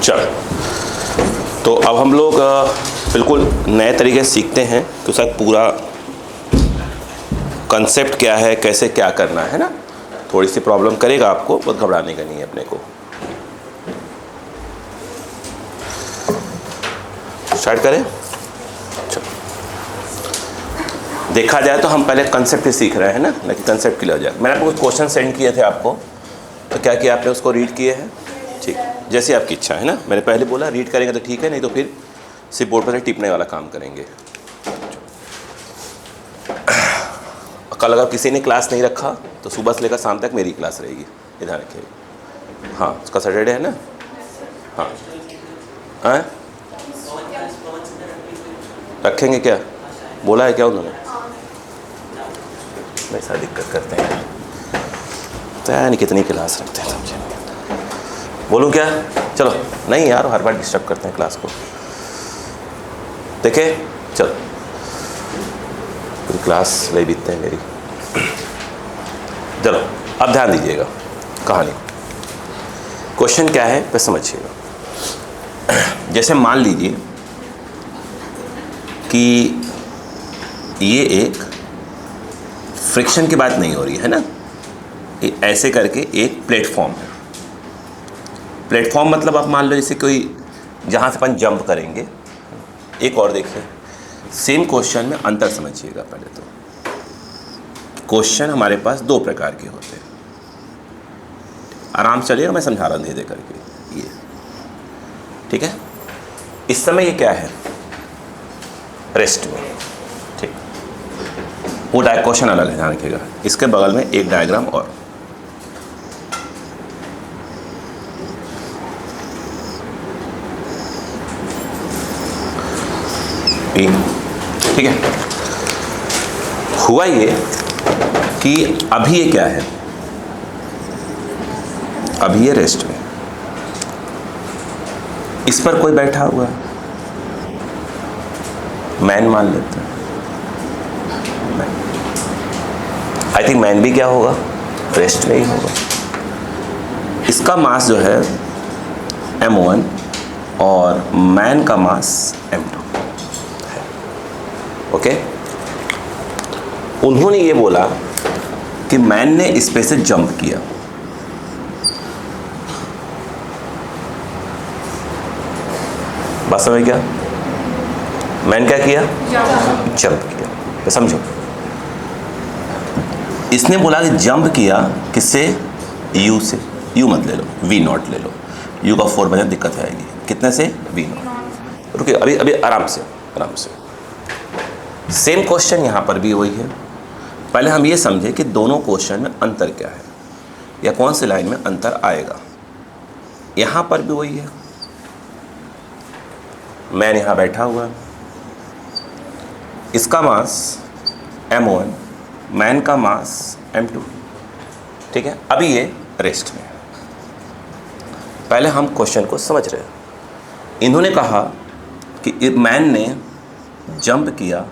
चल, तो अब हम लोग बिल्कुल नए तरीके से सीखते हैं कि उसका पूरा कंसेप्ट क्या है, कैसे क्या करना है ना। थोड़ी सी प्रॉब्लम करेगा आपको, बहुत घबराने का नहीं है अपने को। स्टार्ट करें। चलो, देखा जाए तो हम पहले कंसेप्ट ही सीख रहे हैं ना कि कंसेप्ट क्लियर हो जाए। मैंने आपको क्वेश्चन सेंड किए थे आपको, तो क्या किया आपने, उसको रीड किए हैं? ठीक, जैसे आपकी इच्छा है ना। मैंने पहले बोला रीड करेंगे तो ठीक है, नहीं तो फिर सिर्फ बोर्ड पर टिपने वाला काम करेंगे। कल अगर किसी ने क्लास नहीं रखा तो सुबह से लेकर शाम तक मेरी क्लास रहेगी, इधर रखिए। हाँ, उसका सैटरडे है ना। हाँ हाँ, रखेंगे क्या, बोला है क्या उन्होंने? ऐसा दिक्कत करते हैं, पता नहीं कितनी क्लास रखते हैं समझे। बोलूँ क्या? चलो, नहीं यार, हर बार डिस्टर्ब करते हैं क्लास को। देखे, चलो पूरी क्लास ले बीतते हैं मेरी। चलो, अब ध्यान दीजिएगा कहानी। क्वेश्चन क्या है पे समझिएगा। जैसे मान लीजिए कि ये एक फ्रिक्शन की बात नहीं हो रही है ना, ऐसे करके एक प्लेटफॉर्म है। प्लेटफॉर्म मतलब आप मान लो जैसे कोई जहाँ से अपन जंप करेंगे। एक और देखिए, सेम क्वेश्चन में अंतर समझिएगा। पहले तो क्वेश्चन हमारे पास दो प्रकार के होते हैं। आराम से चलिएगा, मैं समझा रहा हूँ धीरे करके। ये ठीक है, इस समय ये क्या है, रेस्ट में। ठीक, वो क्वेश्चन अलग है, ध्यान रखिएगा। इसके बगल में एक डायग्राम और, ठीक है। हुआ ये कि अभी ये क्या है, अभी ये रेस्ट में, इस पर कोई बैठा हुआ है, मैन मान लेते हैं। आई थिंक मैन भी क्या होगा, रेस्ट में ही होगा। इसका मास जो है m1 और मैन का मास m2 है। ओके, उन्होंने ये बोला कि मैन ने इस पे से जंप किया। बात समझ गया? मैन क्या किया, जंप किया। तो समझो, इसने बोला कि जंप किया किससे, u से। u मत ले लो, v0 ले लो। u का 4 बजे दिक्कत आएगी। कितने से, v0। रुकिए, अभी अभी आराम से आराम से। सेम क्वेश्चन यहाँ पर भी वही है। पहले हम ये समझे कि दोनों क्वेश्चन में अंतर क्या है, या कौन सी लाइन में अंतर आएगा। यहाँ पर भी वही है, मैन यहाँ बैठा हुआ, इसका मास m1, मैन का मास m2। ठीक है, अभी ये रेस्ट में। पहले हम क्वेश्चन को समझ रहे हैं। इन्होंने कहा कि मैन ने जंप किया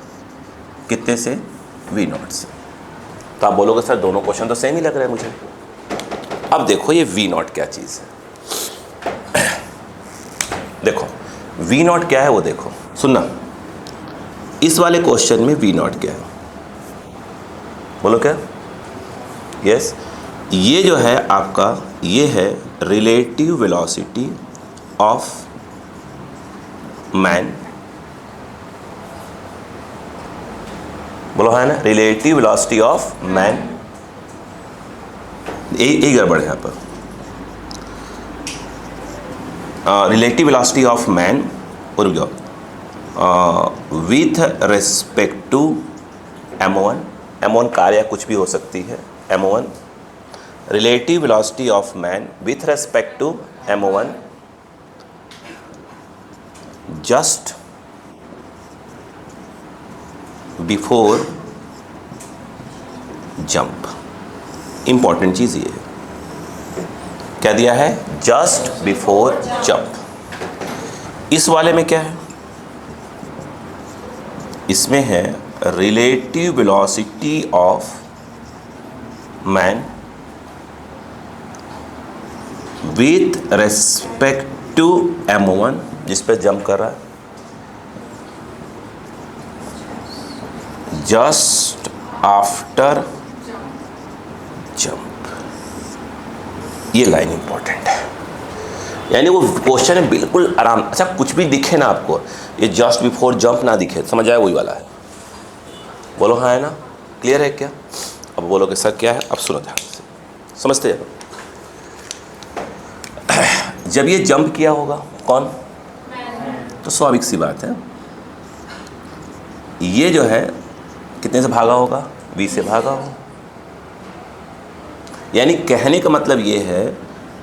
कितने से, v0 से। तो आप बोलोगे सर दोनों क्वेश्चन तो सेम ही लग रहे हैं मुझे। अब देखो ये v0 क्या चीज़ है। देखो v0 क्या है वो देखो, सुनना। इस वाले क्वेश्चन में v0 क्या है, बोलो क्या? यस, ये जो है आपका, ये है रिलेटिव वेलोसिटी ऑफ मैन। बोलो है ना, रिलेटिव वेलोसिटी ऑफ मैन। यही गड़बड़ है यहाँ पर। रिलेटिव वेलोसिटी ऑफ मैन, रुक जाओ, with respect to m1। m1 car या कुछ भी हो सकती है, m1। Relative velocity of man with respect to m1 just before jump. Important चीज़ ये है, क्या दिया है, जस्ट बिफोर जंप। इस वाले में क्या है, इसमें है relative velocity of man with respect to M1 जिस पे जंप कर रहा है, जस्ट आफ्टर जंप। ये लाइन इंपॉर्टेंट है, यानी वो क्वेश्चन है बिल्कुल आराम। अच्छा कुछ भी दिखे ना आपको, ये जस्ट बिफोर जंप ना दिखे, समझ आए वही वाला है। बोलो हाँ है ना, क्लियर है क्या? अब बोलोगे सर क्या है, अब सुनो ध्यान से, समझते हैं। जब ये जंप किया होगा कौन, तो स्वाभाविक सी बात है ये जो है कितने से भागा होगा, v से भागा होगा। यानी कहने का मतलब ये है,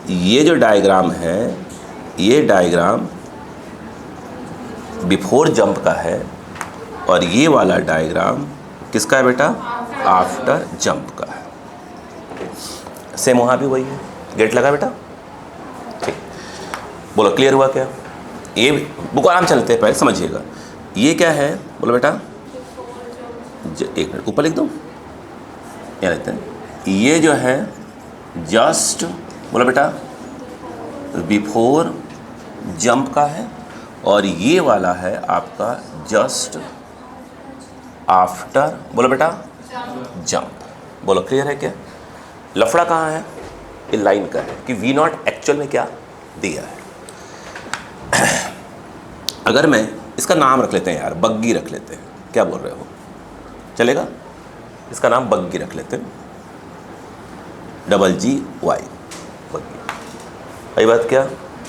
ये जो डायग्राम है ये डायग्राम बिफोर जंप का है, और ये वाला डायग्राम किसका है बेटा, आफ्टर जंप का है। सेम वहाँ भी वही है, गेट लगा बेटा, ठीक। बोलो क्लियर हुआ क्या? ये बुक आराम चलते हैं, पहले समझिएगा। ये क्या है बोलो बेटा, एक मिनट ऊपर लिख दो, यहाँ लिखते हैं। ये जो है जस्ट बोलो बेटा बिफोर जंप का है, और ये वाला है आपका जस्ट आफ्टर बोलो बेटा जंप। बोलो क्लियर है क्या? लफड़ा कहाँ है, ये लाइन का है कि V0 एक्चुअल में क्या दिया है। अगर मैं इसका नाम रख लेते हैं यार, बग्गी रख लेते हैं, क्या बोल रहे हो, चलेगा? इसका नाम बग्गी रख लेते हैं, GGY बग्गी। सही बात क्या,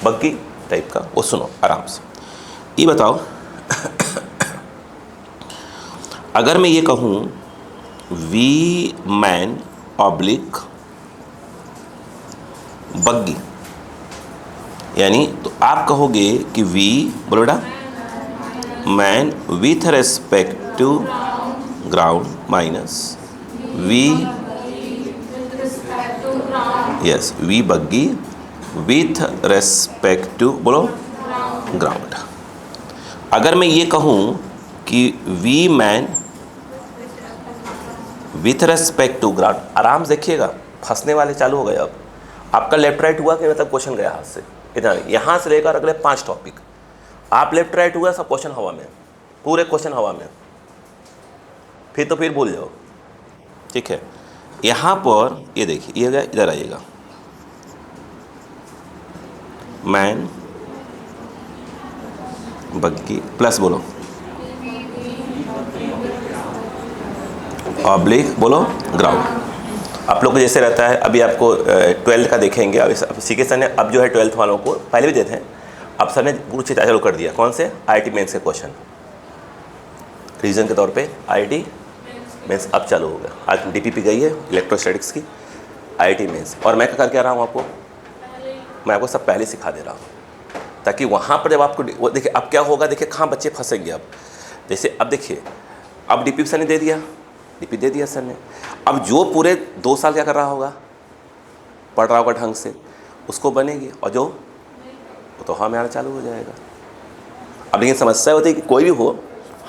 बग्गी टाइप का। वो सुनो आराम से, ये बताओ अगर मैं ये कहूँ V मैन ऑब्लिक बग्गी, यानी तो आप कहोगे कि V बोलो बेटा man with respect to ground minus V yes V buggy with respect to बोलो ग्राउंड। अगर मैं ये कहूँ कि V man with respect to ground, आराम से देखिएगा, फंसने वाले चालू हो गए। अब आपका लेफ्ट राइट हुआ कि मतलब क्वेश्चन गया हाथ से, इतना यहाँ से लेकर अगले 5 टॉपिक आप लेफ्ट राइट हुआ, सब क्वेश्चन हवा में, पूरे क्वेश्चन हवा में, फिर भूल जाओ, ठीक है। यहाँ पर ये देखिए, ये इधर आइएगा, मैन बग्गी प्लस बोलो ऑब्लिक बोलो ग्राउंड। आप लोग को जैसे रहता है, अभी आपको 12th का देखेंगे, अब सीके सर ने अब जो है 12th वालों को पहले भी देते हैं, अब सर ने पूरी चीज़ चालू कर दिया। कौन से, IIT मेंस के क्वेश्चन रीजन के तौर पे IIT मेंस अब चालू हो गया। आज DPP गई है इलेक्ट्रोस्टैटिक्स की, IIT मेंस, और मैं क्या करके आ रहा हूँ आपको, मैं आपको सब पहले सिखा दे रहा हूँ, ताकि वहाँ पर जब आपको वो देखिए अब क्या होगा, देखिए कहाँ बच्चे फंसेंगे। अब जैसे अब देखिए, अब DPP सर ने दे दिया, DP दे दिया सर ने, अब जो पूरे 2 साल क्या कर रहा होगा, पढ़ रहा होगा ढंग से, उसको बनेगी, और जो तो हाँ में आना चालू हो जाएगा। अब लेकिन समस्या होती है कि कोई भी हो,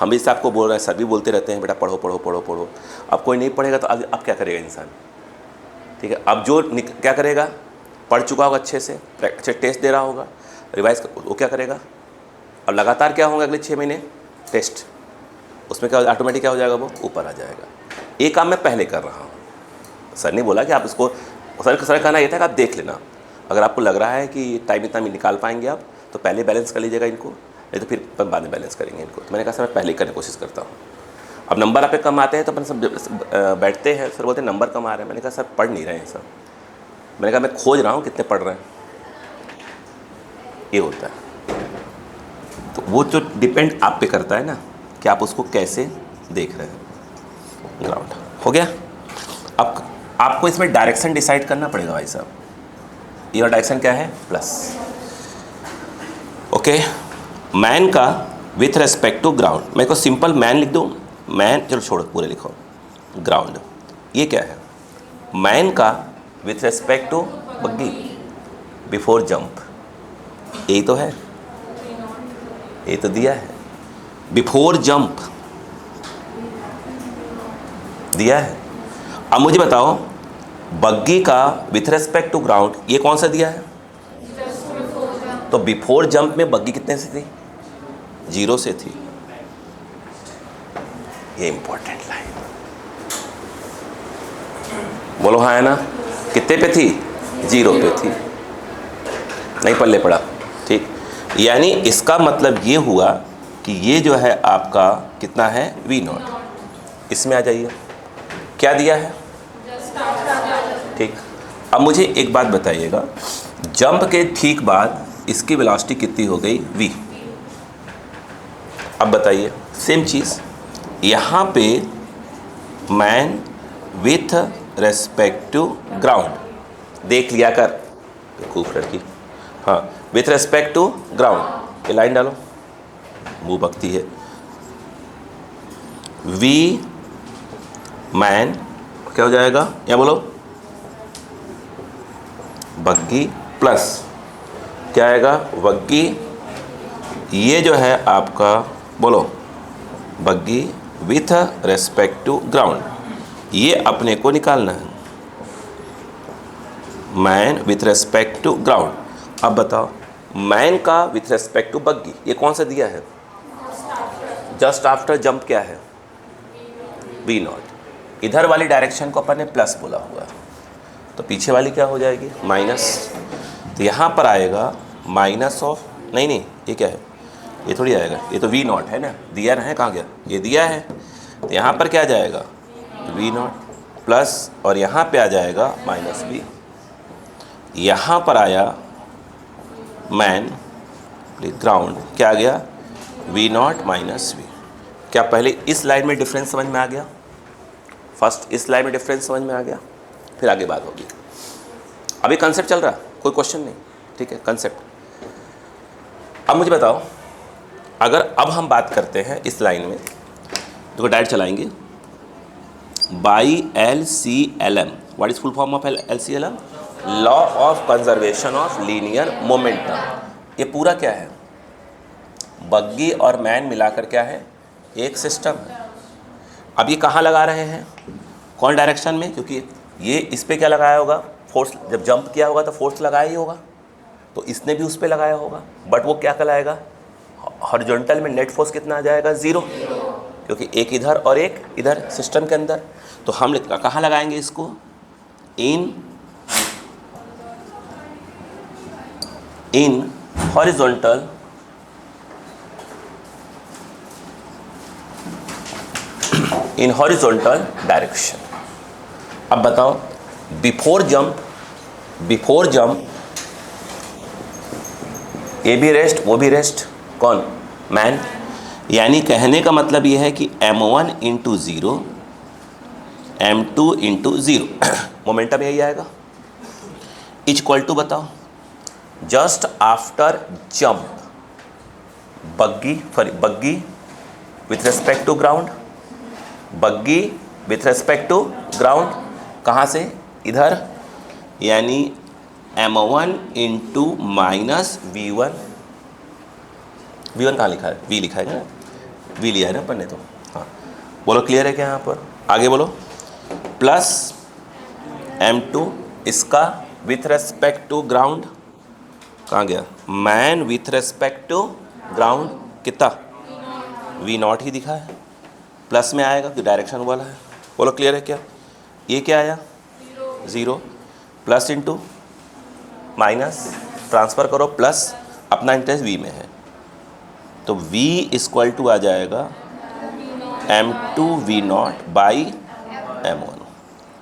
हम भी इससे आपको बोल रहे हैं, सर भी बोलते रहते हैं बेटा पढ़ो पढ़ो पढ़ो पढ़ो, अब कोई नहीं पढ़ेगा तो अब क्या करेगा इंसान, ठीक है। अब जो क्या करेगा, पढ़ चुका होगा अच्छे से, अच्छे टेस्ट दे रहा होगा, रिवाइज, वो क्या करेगा, अब लगातार क्या होंगे अगले 6 महीने टेस्ट, उसमें क्या ऑटोमेटिक क्या हो जाएगा, वो ऊपर आ जाएगा। ये काम मैं पहले कर रहा हूँ, सर ने बोला कि आप इसको, सर कहना ये था कि आप देख लेना, अगर आपको लग रहा है कि टाइम इतना निकाल पाएंगे आप, तो पहले बैलेंस कर लीजिएगा इनको, नहीं तो फिर बाद में बैलेंस करेंगे इनको। तो मैंने कहा सर मैं पहले करने की कोशिश करता हूँ। अब नंबर आप पे कम आते हैं तो अपन सब बैठते हैं, सर बोलते हैं नंबर कम आ रहे हैं। मैंने कहा सर पढ़ नहीं रहे हैं सर, मैंने कहा मैं खोज रहा हूँ कितने पढ़ रहे हैं, ये होता है। तो वो जो डिपेंड आप पे करता है ना कि आप उसको कैसे देख रहे हैं। ग्राउंड हो गया। अब आपको इसमें डायरेक्शन डिसाइड करना पड़ेगा भाई साहब, ये डायरेक्शन क्या है, प्लस, ओके। मैन का विथ रेस्पेक्ट टू ग्राउंड, मैं को सिंपल मैन लिख दूँ, मैन, चलो छोड़ो पूरे लिखो, ग्राउंड। ये क्या है, मैन का with respect to buggy before jump, यही तो है, ये तो दिया है, बिफोर जंप दिया है। अब मुझे बताओ बग्गी का विथ रेस्पेक्ट टू ग्राउंड ये कौन सा दिया है, तो बिफोर जंप में बग्गी कितने से थी? 0 से थी। ये इंपॉर्टेंट लाइन, बोलो हाँ है ना? कितने पे थी? 0 पे थी, नहीं पल्ले पड़ा, ठीक। यानी इसका मतलब ये हुआ कि ये जो है आपका कितना है? V0। इसमें आ जाइए, क्या दिया है? ठीक। अब मुझे एक बात बताइएगा, जंप के ठीक बाद इसकी वेलोसिटी कितनी हो गई? v। अब बताइए सेम चीज़ यहाँ पे, man with respect to ground, देख लिया कर बेवकूफ लड़की, हाँ, विथ रेस्पेक्ट टू ग्राउंड, ये लाइन डालो, मुँह बकती है। वी मैन क्या हो जाएगा? या बोलो बग्गी प्लस क्या आएगा? बग्गी, ये जो है आपका, बोलो buggy with respect to ground, ये अपने को निकालना है, man with respect to ground. अब बताओ मैन का विथ रेस्पेक्ट टू बग्गी ये कौन सा दिया है? जस्ट आफ्टर जंप क्या है? V0। इधर वाली डायरेक्शन को अपन ने प्लस बोला हुआ, तो पीछे वाली क्या हो जाएगी? माइनस। तो यहाँ पर आएगा माइनस ऑफ, नहीं ये क्या है? ये थोड़ी आएगा, ये तो V0 है ना, दिया ना है, कहाँ गया? ये दिया है, तो यहाँ पर क्या आ जाएगा? V0 प्लस, और यहाँ पे आ जाएगा माइनस V। यहाँ पर आया मैन ग्राउंड, क्या आ गया? V0 minus V। क्या पहले इस लाइन में डिफरेंस समझ में आ गया? फर्स्ट इस लाइन में डिफरेंस समझ में आ गया, फिर आगे बात होगी। अभी कंसेप्ट चल रहा, कोई क्वेश्चन नहीं, ठीक है, कंसेप्ट। अब मुझे बताओ, अगर अब हम बात करते हैं इस लाइन में, देखो डायरेक्ट चलाएंगे, by LCLM, what is full form of LCLM? Law of conservation of linear momentum. ये पूरा क्या है? बग्गी और मैन मिलाकर क्या है? एक सिस्टम है। अब ये कहाँ लगा रहे हैं? कौन डायरेक्शन में? क्योंकि ये इस पे क्या लगाया होगा? फोर्स, जब जंप किया होगा तो फोर्स लगाया ही होगा, तो इसने भी उस पे लगाया होगा, बट वो क्या कहलाएगा? हॉरिजॉन्टल में नेट फोर्स कितना आ जाएगा? 0, क्योंकि एक इधर और एक इधर सिस्टम के अंदर। तो हम कहाँ लगाएंगे इसको? In horizontal direction. अब बताओ बिफोर जंप ये भी रेस्ट, वो भी रेस्ट, कौन? मैन। यानी कहने का मतलब ये है कि m1 into 0, m2 into 0, momentum यही आएगा, इक्वल टू, बताओ, just after jump buggy with respect to ground, buggy with respect to ground, कहाँ से? इधर, यानी m1 इंटू माइनस V1 कहाँ लिखा है? V लिखा है ना, V लिया है ना अपन ने, तो हाँ, बोलो क्लियर है क्या? यहाँ पर आगे बोलो, प्लस m2 इसका विथ रेस्पेक्ट टू ग्राउंड, कहाँ गया? Man with respect to ground कितना? V0 ही दिखा है, प्लस में आएगा कि डायरेक्शन वाला है। बोलो क्लियर है क्या? ये क्या आया? 0 प्लस इंटू माइनस, ट्रांसफ़र करो, प्लस, अपना इंटरेस्ट V में है, तो V इक्वल टू आ जाएगा m2 V0 बाई m1।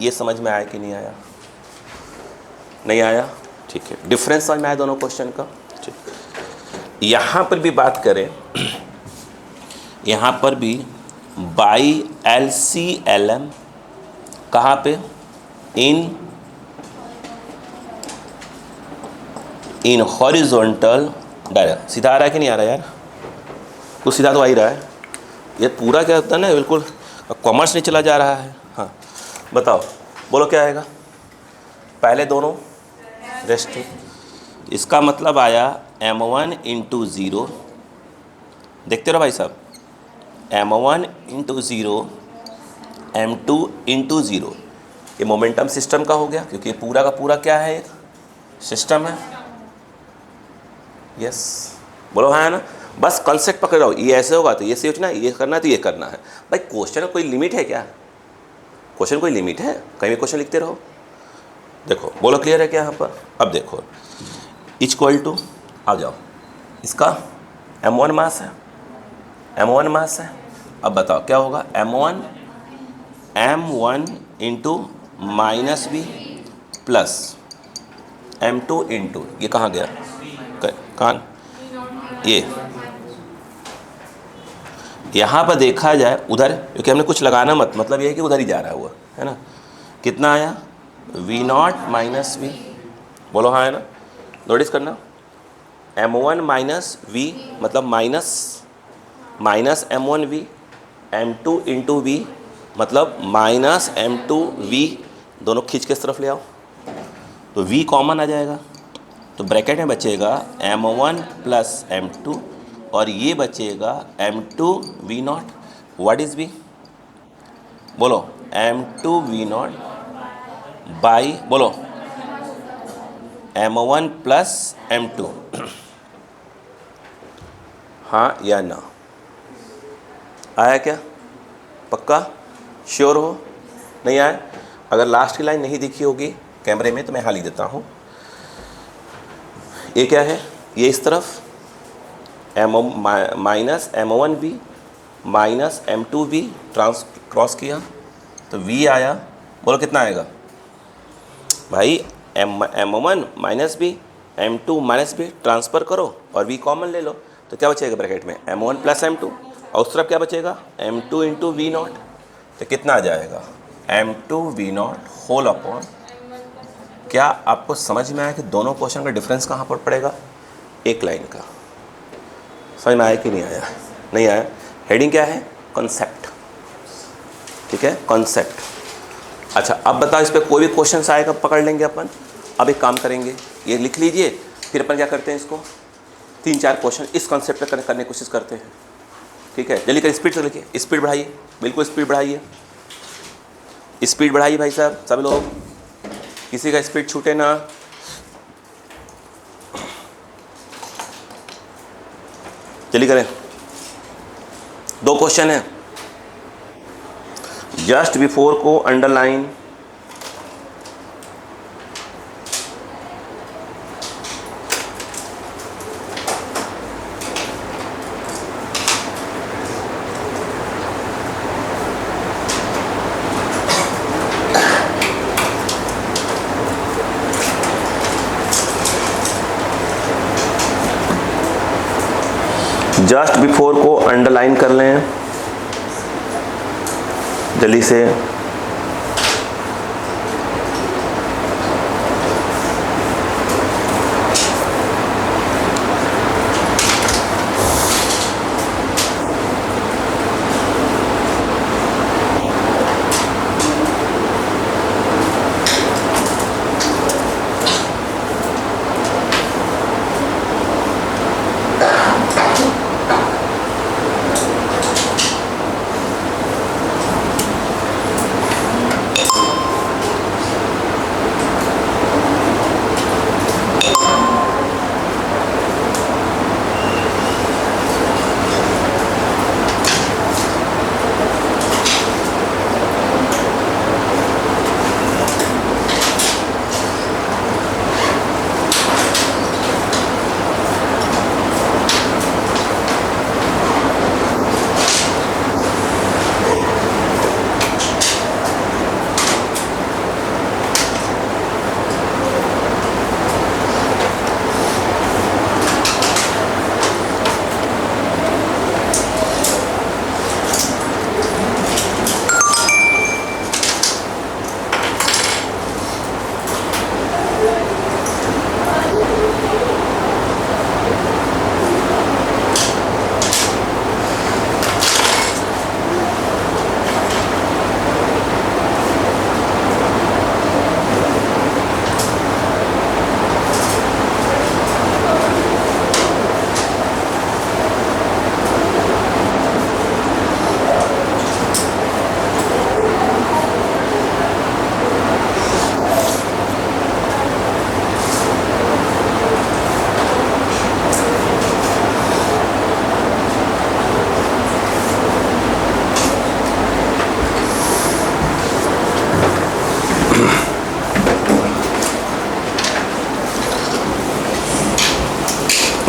ये समझ में आया कि नहीं आया? नहीं आया, ठीक है। डिफरेंस समझ में आया दोनों क्वेश्चन का, ठीक। यहाँ पर भी बात करें, यहाँ पर भी बाई LCLM, कहाँ पे? In horizontal direction. सीधा आ रहा है कि नहीं आ रहा यार? कुछ सीधा तो आ ही रहा है, ये पूरा क्या होता है ना, बिल्कुल कॉमर्स नहीं चला जा रहा है। हाँ बताओ, बोलो क्या आएगा? पहले दोनों रेस्ट, इसका मतलब आया m1 इंटू 0, देखते रहो भाई साहब, m1 इंटू 0, m2 इंटू 0, ये मोमेंटम सिस्टम का हो गया, क्योंकि पूरा का पूरा क्या है? एक सिस्टम है। यस, बोलो हाँ है ना। बस कॉन्सेप्ट पकड़ रहो, ये ऐसे होगा तो ये सोचना है, ये करना है तो ये करना है। भाई क्वेश्चन कोई लिमिट है क्या? क्वेश्चन कोई लिमिट है? कहीं भी क्वेश्चन लिखते रहो। देखो बोलो क्लियर है क्या यहाँ पर? अब देखो इक्वल टू, आ जाओ, इसका m1 मास है, m1 मास है। अब बताओ क्या होगा? m1 into minus B plus m2 into, ये कहाँ गया? कहाँ? ये यहाँ पर देखा जाए उधर, क्योंकि हमने कुछ लगाना मत, मतलब ये है कि उधर ही जा रहा है हुआ है ना। कितना आया? v0 माइनस वी, बोलो हाँ है ना। नोटिस करना, m1 माइनस वी मतलब minus m1v, m2 into V मतलब माइनस m2v, दोनों खींच के इस तरफ ले आओ तो v कॉमन आ जाएगा। तो ब्रैकेट में बचेगा m1 प्लस m2 और ये बचेगा m2 v0। What is v? बोलो m2 v0 बाई, बोलो m1 प्लस m2, हाँ या ना? आया क्या? पक्का? श्योर हो? नहीं आया? अगर लास्ट की लाइन नहीं दिखी होगी कैमरे में तो मैं हाल ही देता हूँ। ये क्या है? ये इस तरफ minus m1v minus m2v cross किया तो v आया। बोलो कितना आएगा भाई? m1 minus B, m2 minus B, transfer करो और v कॉमन ले लो तो क्या बचेगा ब्रैकेट में? m1 प्लस m2 और उस तरफ क्या बचेगा? m2 into v0। तो कितना आ जाएगा? m2 v0 whole upon. क्या आपको समझ में आया कि दोनों क्वेश्चन का डिफरेंस कहाँ पर पड़ेगा? एक लाइन का। समझ में आया कि नहीं आया? नहीं आया? हेडिंग क्या है? कॉन्सेप्ट। ठीक है, कॉन्सेप्ट। अच्छा अब बताओ इस पर कोई भी क्वेश्चन आएगा पकड़ लेंगे अपन। अब एक काम करेंगे, ये लिख लीजिए, फिर अपन क्या करते हैं, इसको 3-4 क्वेश्चन इस कॉन्सेप्ट पे करने की कोशिश करते हैं। ठीक है, जल्दी कर, स्पीड से लिखिए, स्पीड बढ़ाइए, बिल्कुल स्पीड बढ़ाइए, स्पीड बढ़ाइए भाई साहब, सब लोग, किसी का स्पीड छूटे ना। जल्दी करें, 2 क्वेश्चन है। जस्ट बिफोर को अंडरलाइन, जस्ट बिफोर को अंडरलाइन कर लें जल्दी से।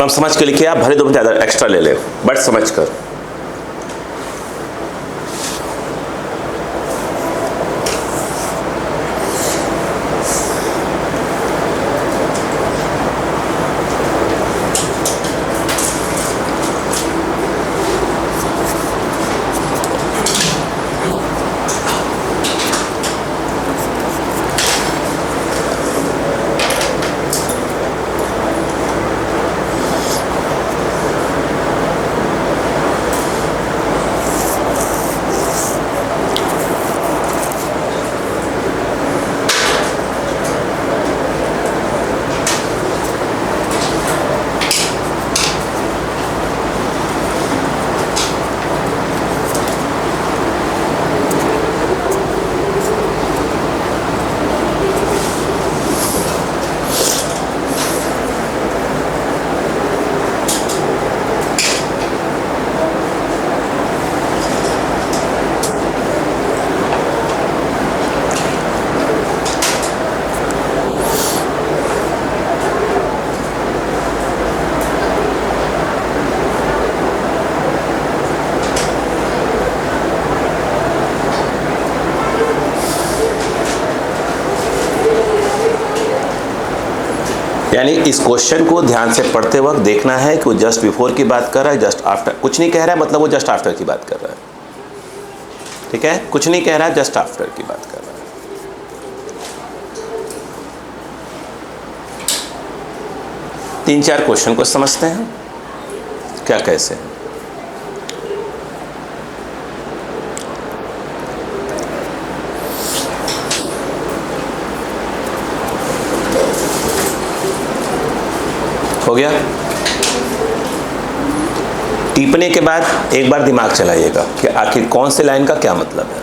हम समझ के लिखिए, आप भले 2 मिनट ज़्यादा एक्स्ट्रा ले लें, बट समझ कर। यानी इस क्वेश्चन को ध्यान से पढ़ते वक्त देखना है कि वो जस्ट बिफोर की बात कर रहा है, जस्ट आफ्टर कुछ नहीं कह रहा है, मतलब वो जस्ट आफ्टर की बात कर रहा है। ठीक है, कुछ नहीं कह रहा है, जस्ट आफ्टर की बात कर रहा है। तीन चार क्वेश्चन को समझते हैं क्या कैसे। हो गया। टीपने के बाद एक बार दिमाग चलाइएगा कि आखिर कौन से लाइन का क्या मतलब है।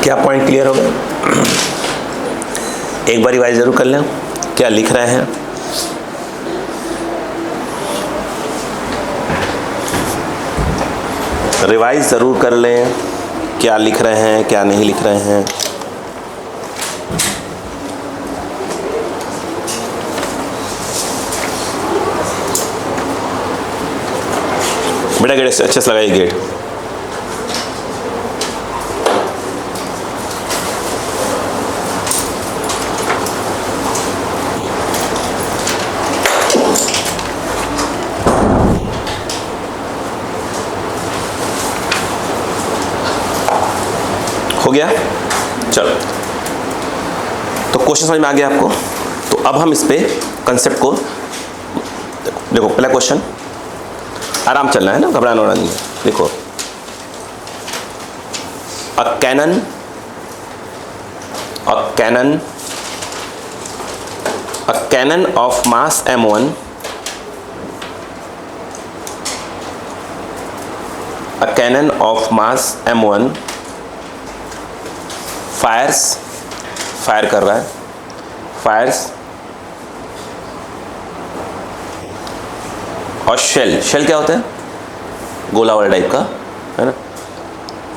क्या पॉइंट क्लियर हो गया? एक बार रिवाइज जरूर कर लें क्या लिख रहे हैं। रिवाइज जरूर कर लें क्या लिख रहे हैं क्या नहीं लिख रहे हैं। बेटा गेट अच्छे से लगाइए गेट। हो गया? चलो, तो क्वेश्चन समझ में आ गया आपको। तो अब हम इस पे कंसेप्ट को देखो। पहला क्वेश्चन, आराम चलना है ना, घबराना नहीं है। देखो, a cannon of mass m1 fire कर रहा है, फायर्स और शेल क्या होता है? गोला वाला टाइप का है ना।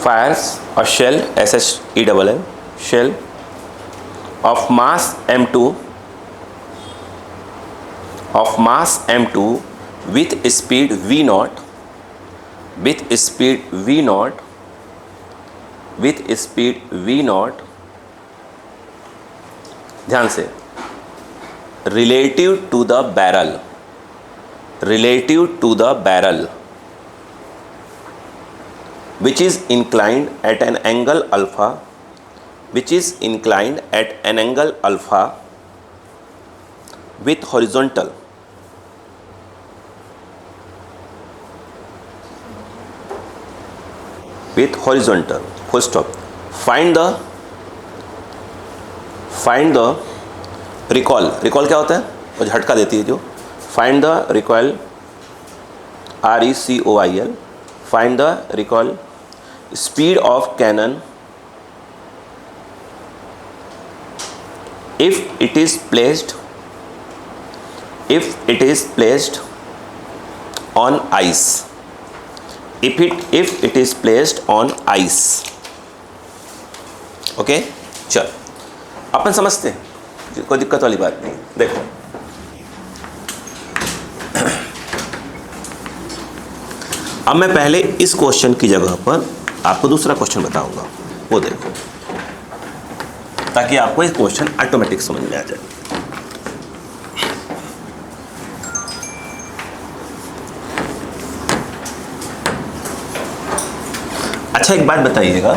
fires a shell SHELL shell of mass m2 with speed v0 ध्यान से, relative to the barrel which is inclined at an angle alpha with horizontal full stop. Find the recoil क्या होता है, वो झटका देती है जो. Find the recoil RECOIL. Find the recoil speed of cannon if it is placed on ice. If it is placed on ice. Okay, चल अपन समझते हैं, कोई दिक्कत वाली बात नहीं. देखो अब मैं पहले इस क्वेश्चन की जगह पर आपको दूसरा क्वेश्चन बताऊंगा, वो देखो, ताकि आपको ये क्वेश्चन ऑटोमेटिक समझ में आ जाए. अच्छा एक बात बताइएगा,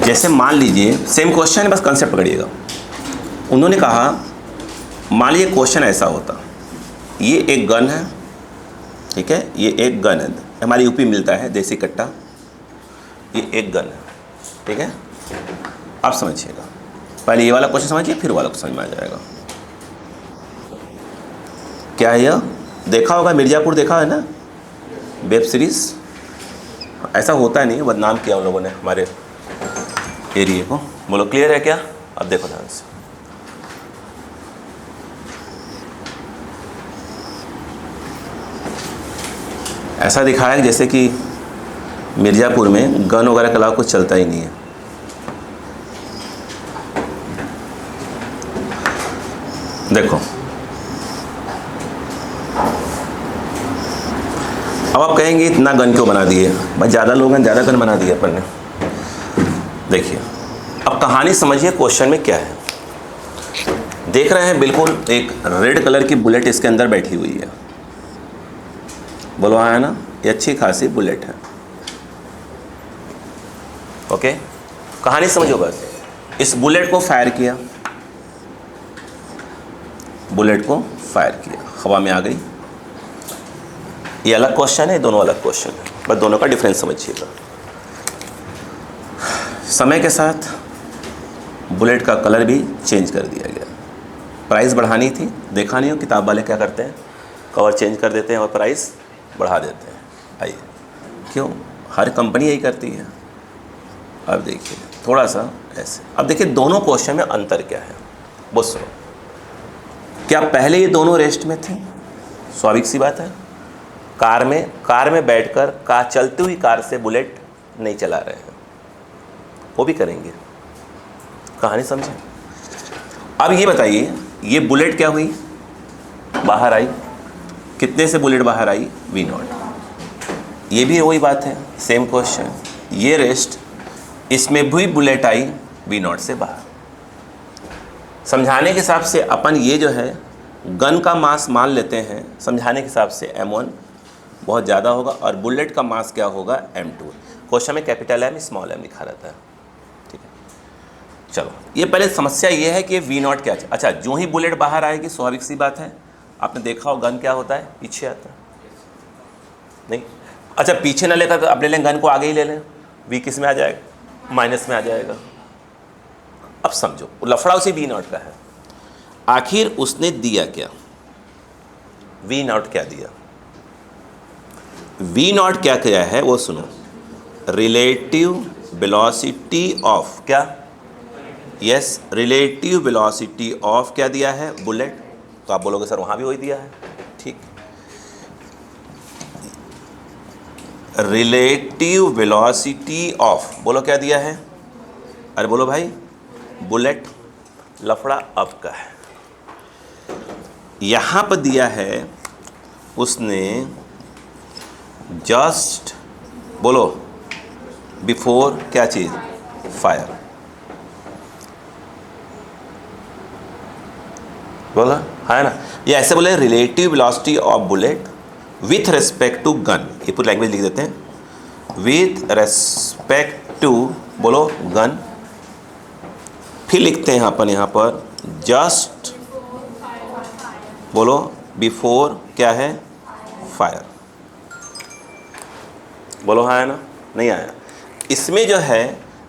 जैसे मान लीजिए सेम क्वेश्चन है, बस कंसेप्ट पकड़िएगा. उन्होंने कहा मान लीजिए क्वेश्चन ऐसा होता, ये एक गन है, ठीक है, ये एक गन है, हमारी यूपी मिलता है देसी कट्टा, ये एक गन है, ठीक है. आप समझिएगा, पहले ये वाला क्वेश्चन समझिए, फिर वाला समझ में आ जाएगा. क्या है यह, देखा होगा, मिर्ज़ापुर देखा है ना वेब सीरीज़. ऐसा होता नहीं, बदनाम किया उन लोगों ने हमारे एरिए को. बोलो क्लियर है क्या? अब देखो ध्यान से, ऐसा दिखाया है जैसे कि मिर्ज़ापुर में गन वगैरह के अलावा कुछ चलता ही नहीं है. देखो अब आप कहेंगे इतना गन क्यों बना दिए भाई, ज़्यादा लोग हैं, ज़्यादा गन बना दिए अपन ने. देखिए अब कहानी समझिए, क्वेश्चन में क्या है. देख रहे हैं बिल्कुल एक रेड कलर की बुलेट इसके अंदर बैठी हुई है. बोलो हाँ है ना, ये अच्छी खासी बुलेट है. ओके, कहानी समझो बस. इस बुलेट को फायर किया, हवा में आ गई. ये अलग क्वेश्चन है, ये दोनों अलग क्वेश्चन है, बस दोनों का डिफरेंस समझिएगा. समय के साथ बुलेट का कलर भी चेंज कर दिया गया. प्राइस बढ़ानी थी, देखा नहीं हो किताब वाले क्या करते हैं, कवर चेंज कर देते हैं और प्राइस बढ़ा देते हैं. आइए, क्यों, हर कंपनी यही करती है. अब देखिए थोड़ा सा ऐसे, अब देखिए दोनों क्वेश्चन में अंतर क्या है वो सुनो. क्या पहले ये दोनों रेस्ट में थे? स्वाभाविक सी बात है. कार में बैठकर चलती हुई कार से बुलेट नहीं चला रहे हैं, वो भी करेंगे. कहानी समझे. अब ये बताइए, ये बुलेट क्या हुई, बाहर आई. कितने से बुलेट बाहर आई, V0. ये भी वही बात है, सेम क्वेश्चन. ये रेस्ट, इसमें भी बुलेट आई V0 से बाहर. समझाने के हिसाब से अपन ये जो है गन का मास मान लेते हैं, समझाने के हिसाब से M1 बहुत ज़्यादा होगा और बुलेट का मास क्या होगा, M2. क्वेश्चन में कैपिटल M स्मॉल m लिखा रहता है. ठीक है, चलो ये पहले समस्या ये है कि V0 क्या है. अच्छा, जो ही बुलेट बाहर आएगी, स्वाभाविक सी बात है, आपने देखा हो गन क्या होता है, पीछे आता है नहीं. अच्छा पीछे ना लेकर आप ले लें, गन को आगे ही ले लें, V किस में आ जाएगा, माइनस में आ जाएगा. अब समझो लफड़ा उसी V0 का है. आखिर उसने दिया क्या, V0 क्या दिया. V0 क्या किया है वो सुनो. रिलेटिव वेलोसिटी ऑफ क्या, यस, रिलेटिव वेलोसिटी ऑफ क्या दिया है, बुलेट. तो आप बोलोगे सर वहाँ भी वही दिया है. ठीक, रिलेटिव वेलोसिटी ऑफ, बोलो क्या दिया है, अरे बोलो भाई, बुलेट। लफड़ा अब का है, यहाँ पर दिया है उसने जस्ट, बोलो बिफोर क्या चीज़, फायर। बोला है ना, ये ऐसे बोले relative velocity of bullet with respect to gun, ये पूरी लैंग्वेज लिख देते हैं, विथ रेस्पेक्ट टू, बोलो गन। फिर लिखते हैं यहाँ पर जस्ट, बोलो बिफोर क्या है, फायर। बोलो हाँ है ना, नहीं आया। इसमें जो है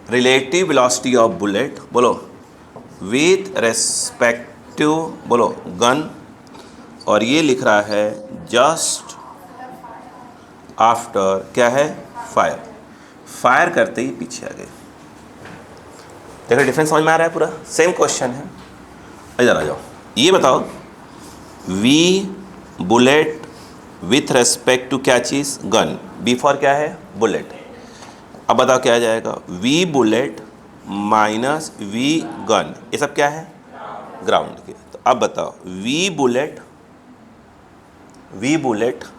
रिलेटिव वेलोसिटी ऑफ बुलेट, बोलो विथ रेस्पेक्ट टू, बोलो गन, और ये लिख रहा है जस्ट आफ्टर क्या है, फायर। फायर करते ही पीछे आ गए। देखो डिफरेंस समझ में आ रहा है, पूरा सेम क्वेश्चन है। इधर आ जाओ, ये बताओ V bullet with respect to क्या चीज़, गन, बी फॉर क्या है, बुलेट। अब बताओ क्या आ जाएगा, V bullet minus V gun, ये सब क्या है, ग्राउंड के। तो अब बताओ V bullet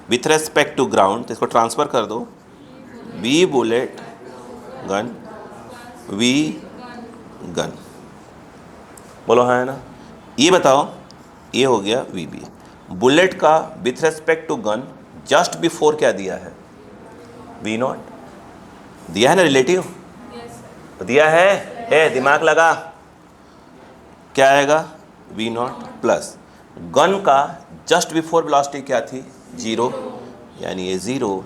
with respect to ground, तो इसको ट्रांसफ़र कर दो, V bullet gun, V gun. बोलो हाँ है ना। ये बताओ, ये हो गया वी बी। बुलेट का with respect to gun just before क्या दिया है, वी नॉट दिया है ना, रिलेटिव दिया है, दिमाग लगा, क्या आएगा, वी नॉट प्लस गन का जस्ट बिफोर वेलोसिटी क्या थी, 0, यानी ये 0,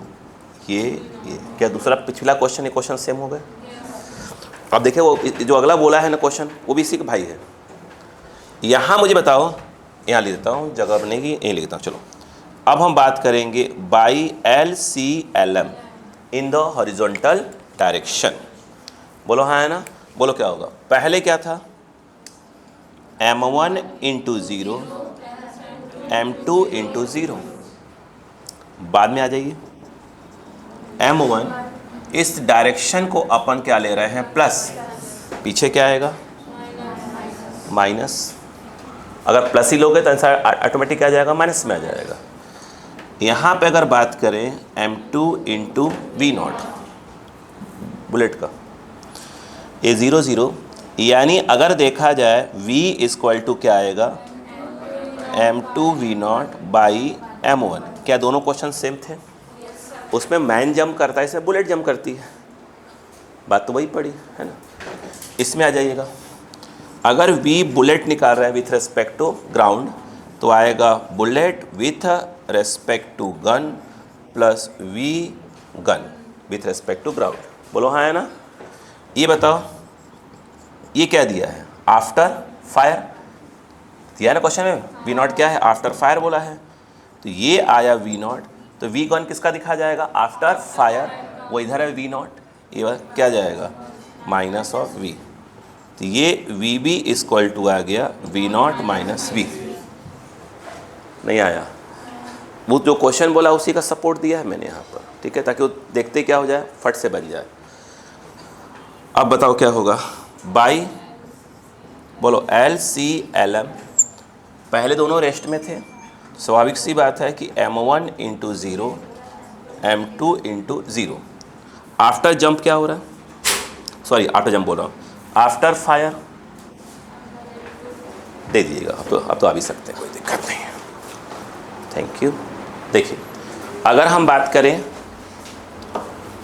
ये क्या दूसरा पिछला क्वेश्चन, ये क्वेश्चन सेम हो गए। अब देखिए वो जो अगला बोला है ना क्वेश्चन, वो भी इसी का भाई है। यहाँ मुझे बताओ, यहाँ लिख देता हूँ, जगह बनेगी यहीं लिख देता हूँ। चलो अब हम बात करेंगे by LCLM in the horizontal direction. बोलो हाँ है ना। बोलो क्या होगा, पहले क्या था, m1 इंटू 0 m2 इंटू 0, बाद में आ जाइए। m1 इस डायरेक्शन को अपन क्या ले रहे हैं, प्लस, पीछे क्या आएगा, माइनस। अगर प्लस ही लोगे तो आंसर ऑटोमेटिक आ जाएगा, माइनस में आ जाएगा। यहाँ पे अगर बात करें m2 into we not, bullet का ये 0 0, यानी अगर देखा जाए v इक्वल टू क्या आएगा, m2 we not by m1। क्या दोनों क्वेश्चन सेम थे? उसमें मैन जंप करता है, इसमें बुलेट जंप करती है, बात तो वही पड़ी है ना। इसमें आ जाइएगा, अगर v बुलेट निकाल रहा है विथ रेस्पेक्ट टू ग्राउंड, तो आएगा bullet with respect to gun plus v gun with respect to ground. बोलो हाँ है ना। ये बताओ ये क्या दिया है, आफ्टर फायर दिया है ना क्वेश्चन में, वी नॉट क्या है, आफ्टर फायर बोला है, तो ये आया वी नॉट। तो वी गन किसका दिखा जाएगा, आफ्टर फायर, वो इधर है वी नॉट, ये क्या जाएगा, माइनस ऑफ वी। तो ये वी बी इक्वल टू आ गया वी नॉट माइनस वी। नहीं आया, वो जो क्वेश्चन बोला उसी का सपोर्ट दिया है मैंने यहाँ पर, ठीक है, ताकि वो देखते क्या हो जाए, फट से बन जाए। अब बताओ क्या होगा, बाई, बोलो LCLM, पहले दोनों रेस्ट में थे, स्वाभाविक सी बात है कि m1 into 0 m2 into 0। After jump क्या हो रहा है, सॉरी आफ्टर जंप बोल रहा हूँ, आफ्टर फायर दे दीजिएगा। अब तो आ भी सकते हैं, कोई दिक्कत नहीं है, थैंक यू। देखिए अगर हम बात करें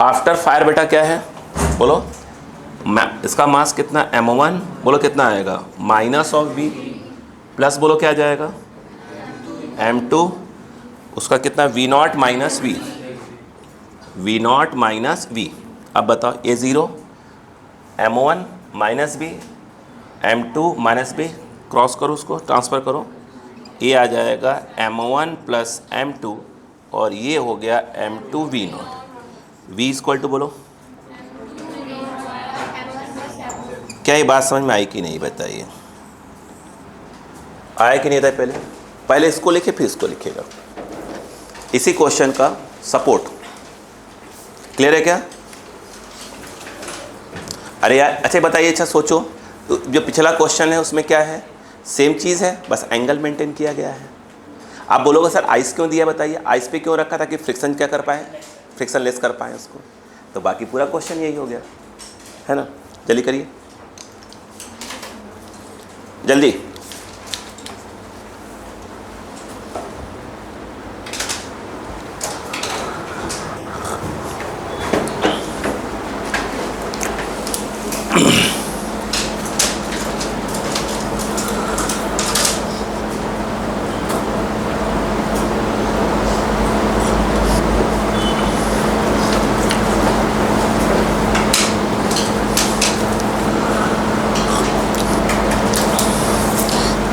आफ्टर फायर, बेटा क्या है, बोलो इसका मास कितना, m1, बोलो कितना आएगा, माइनस ऑफ v, प्लस बोलो क्या आ जाएगा, m2, उसका कितना, v not minus v, v not minus v। अब बताओ ये 0, m1 minus b, m2 minus b, cross करो उसको, ट्रांसफ़र करो, ये आ जाएगा m1 प्लस m2, और ये हो गया m2 v naught. v equal to, बोलो क्या ये बात समझ में आई कि नहीं, बताइए, आया कि नहीं था? पहले इसको लिखे फिर इसको लिखेगा, इसी क्वेश्चन का सपोर्ट। क्लियर है क्या? अरे यार अच्छा बताइए, अच्छा सोचो, जो पिछला क्वेश्चन है उसमें क्या है, सेम चीज़ है, बस एंगल मेंटेन किया गया है। आप बोलोगे सर आइस क्यों दिया, बताइए आइस पे क्यों रखा, ताकि फ्रिक्शन क्या कर पाए, फ्रिक्शन लेस कर पाए उसको। तो बाकी पूरा क्वेश्चन यही हो गया है ना। जल्दी करिए जल्दी।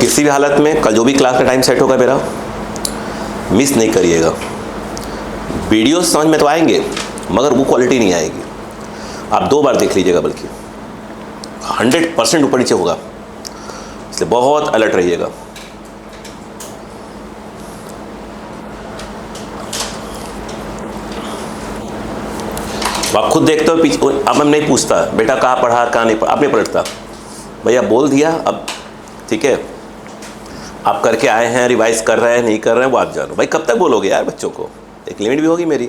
किसी भी हालत में कल जो भी क्लास का टाइम सेट होगा मेरा, मिस नहीं करिएगा। वीडियो समझ में तो आएंगे मगर वो क्वालिटी नहीं आएगी। आप 2 बार देख लीजिएगा, बल्कि 100% ऊपर नीचे होगा, इसलिए बहुत अलर्ट रहिएगा। आप खुद देखते हो पीछे, अब मैं नहीं पूछता बेटा कहाँ पढ़ा कहाँ नहीं पढ़ा, आप नहीं पलटता, भैया बोल दिया अब ठीक है, आप करके आए हैं, रिवाइज कर रहे हैं नहीं कर रहे हैं वो आप जानो। भाई कब तक बोलोगे यार बच्चों को, एक लिमिट भी होगी मेरी।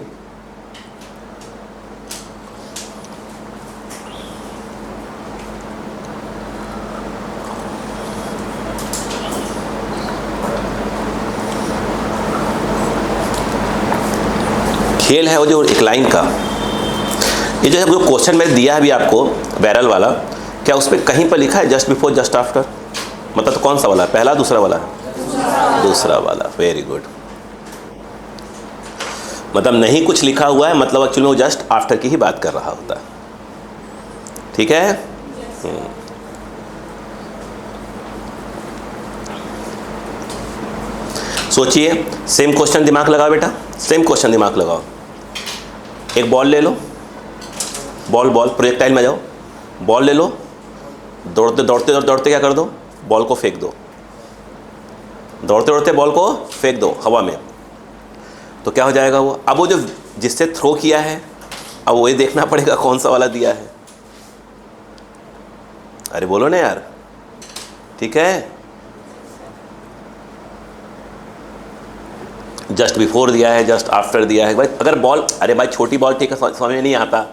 खेल है वो जो एक लाइन का, ये जो क्वेश्चन मैंने दिया है अभी आपको बैरल वाला, क्या उस पर कहीं पर लिखा है जस्ट बिफोर जस्ट आफ्टर, मतलब तो कौन सा वाला, पहला दूसरा वाला? दूसरा वाला, वेरी गुड। मतलब नहीं कुछ लिखा हुआ है, मतलब एक्चुअली वो जस्ट आफ्टर की ही बात कर रहा होता है, ठीक है। सोचिए, सेम क्वेश्चन दिमाग लगाओ बेटा, सेम क्वेश्चन दिमाग लगाओ। एक बॉल ले लो, बॉल प्रोजेक्टाइल में जाओ, बॉल ले लो, दौड़ते दौड़ते दौड़ते क्या कर दो, बॉल को फेंक दो, दौड़ते दौड़ते बॉल को फेंक दो हवा में, तो क्या हो जाएगा वो। अब वो जो जिससे थ्रो किया है, अब वो ये देखना पड़ेगा कौन सा वाला दिया है। अरे बोलो ना यार, ठीक है। जस्ट बिफोर दिया है, जस्ट आफ्टर दिया है। भाई अगर बॉल, अरे भाई छोटी बॉल ठीक है समझ में नहीं आता,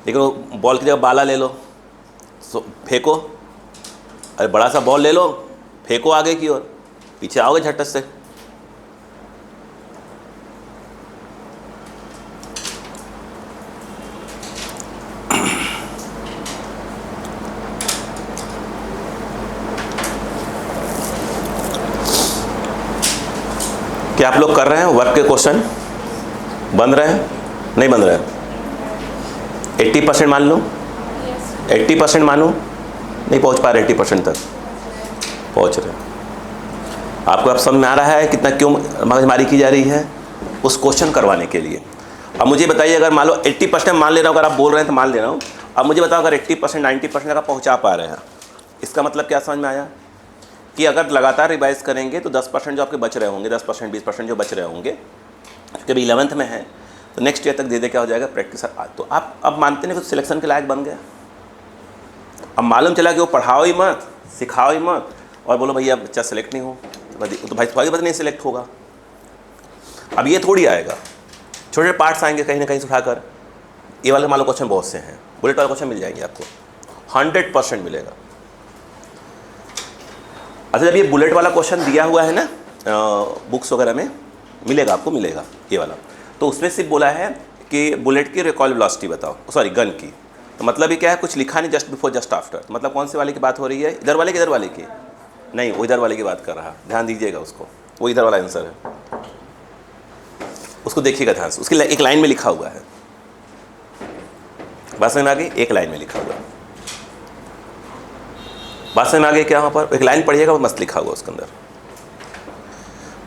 लेकिन वो बॉल की जगह बाला ले लो, फेंको। अरे बड़ा सा बॉल ले लो, फेंको आगे की ओर, पीछे आओगे झटक से। क्या आप लोग कर रहे हैं वर्क के क्वेश्चन, बन रहे हैं नहीं बन रहे हैं? 80% मान लो, 80% मानो, नहीं पहुंच पा रहे 80% तक, पहुंच रहे। आपको अब समझ में आ रहा है कितना क्यों मगजमारी की जा रही है उस क्वेश्चन करवाने के लिए। अब मुझे बताइए, अगर मान लो 80% मान ले रहा हूँ, अगर आप बोल रहे हैं तो मान ले रहा हूँ, अब मुझे बताओ अगर 80% 90% तक आप पहुँचा पा रहे हैं, इसका मतलब क्या समझ में आया कि अगर लगातार रिवाइज करेंगे तो 10% जो आपके बच रहे होंगे, 10% 20% जो बच रहे होंगे, क्योंकि अभी 11th में है तो नेक्स्ट ईयर तक धीरे क्या हो जाएगा प्रैक्टिस। तो आप अब मानते नहीं कुछ सिलेक्शन के लायक बन गया। अब मालूम चला कि वो पढ़ाओ ही मत, सिखाओ ही मत, और बोलो भैया बच्चा सेलेक्ट नहीं हो, तो भाई तुम्हारी बात नहीं सेलेक्ट होगा। अब ये थोड़ी आएगा, छोटे छोटे पार्ट्स आएंगे कहीं ना कहीं से उठाकर। ये वाले मान लो क्वेश्चन बहुत से हैं, बुलेट वाले क्वेश्चन मिल जाएंगे आपको, 100% मिलेगा। अच्छा जब ये बुलेट वाला क्वेश्चन दिया हुआ है ना बुक्स वगैरह में, मिलेगा आपको, मिलेगा ये वाला, तो उसमें सिर्फ बोला है कि बुलेट की रिकॉइल वेलोसिटी बताओ, सॉरी गन की, तो मतलब ये क्या है, कुछ लिखा नहीं जस्ट बिफोर जस्ट आफ्टर, तो मतलब कौन से वाले की बात हो रही है, इधर वाले की इधर वाले की? नहीं, वो इधर वाले की बात कर रहा, ध्यान दीजिएगा उसको, वो इधर वाला आंसर है, उसको देखिएगा ध्यान से, उसकी एक लाइन में लिखा हुआ है, बात समझ में आ गई, एक लाइन में लिखा हुआ है, बात समझ में आ गई क्या? वहाँ पर एक लाइन पढ़िएगा, वो मस्त लिखा हुआ उसके अंदर।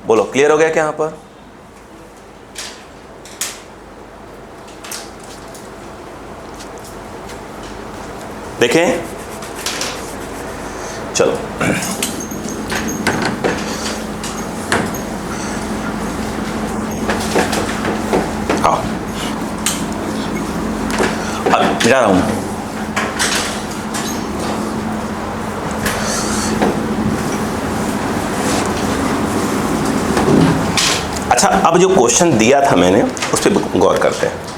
बोलो क्लियर हो गया क्या यहाँ पर? देखें, चलो हाँ, अब जा रहा हूँ। अच्छा, अब जो क्वेश्चन दिया था मैंने उस पर गौर करते हैं।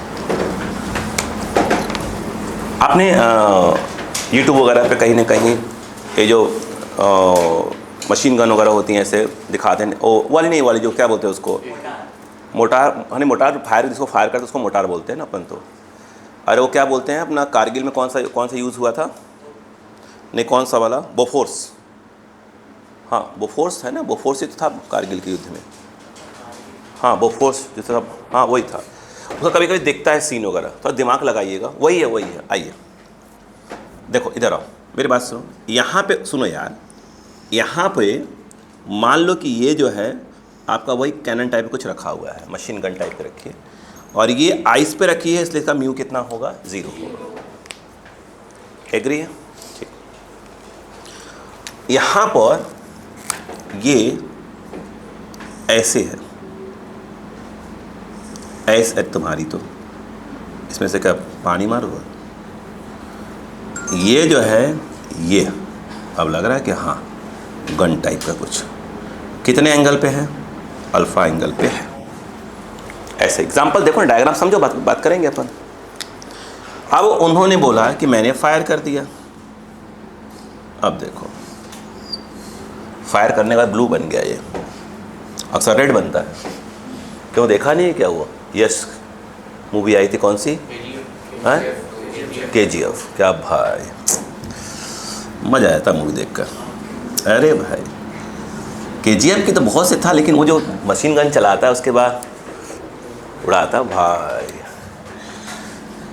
आपने यूट्यूब वगैरह पे कहीं ना कहीं ये जो मशीन गन वगैरह होती हैं ऐसे दिखाते हैं, ओ वाली नहीं, वाली जो क्या बोलते हैं उसको, मोटार, यानी मोटार फायर, जिसको फायर करते हैं उसको मोटार बोलते हैं ना अपन तो। अरे वो क्या बोलते हैं अपना कारगिल में कौन सा यूज़ हुआ था, नहीं कौन सा वाला, बोफोर्स, हाँ बोफोर्स है ना, बोफोर्स ही तो था कारगिल के युद्ध में, हाँ बोफोर्स जैसे, हाँ वही था। उसका कभी कभी दिखता है सीन वगैरह, तो दिमाग लगाइएगा, वही है। आइए देखो इधर आओ, मेरी बात सुनो, यहाँ पे सुनो यार, यहाँ पे मान लो कि ये जो है आपका वही कैनन टाइप कुछ रखा हुआ है, मशीन गन टाइप पे रखी है, और ये आइस पे रखी है, इसलिए इसका म्यू कितना होगा, 0 होगा। एग्री है? ठीक। यहाँ पर ये ऐसे है, ऐसे तुम्हारी तो इसमें से क्या पानी मारूंगा, ये जो है ये अब लग रहा है कि हाँ गन टाइप का कुछ, कितने एंगल पे है, अल्फा एंगल पे है। ऐसे एग्जांपल देखो, डायग्राम समझो, बात करेंगे अपन। अब उन्होंने बोला कि मैंने फायर कर दिया, अब देखो फायर करने के बाद ब्लू बन गया, ये अक्सर रेड बनता है, क्यों देखा नहीं है क्या हुआ? यस, मूवी आई थी कौन सी, KGF, क्या भाई मज़ा आया था मूवी देखकर। अरे भाई KGF की तो बहुत से था, लेकिन वो जो मशीन गन चलाता है उसके बाद उड़ाता भाई,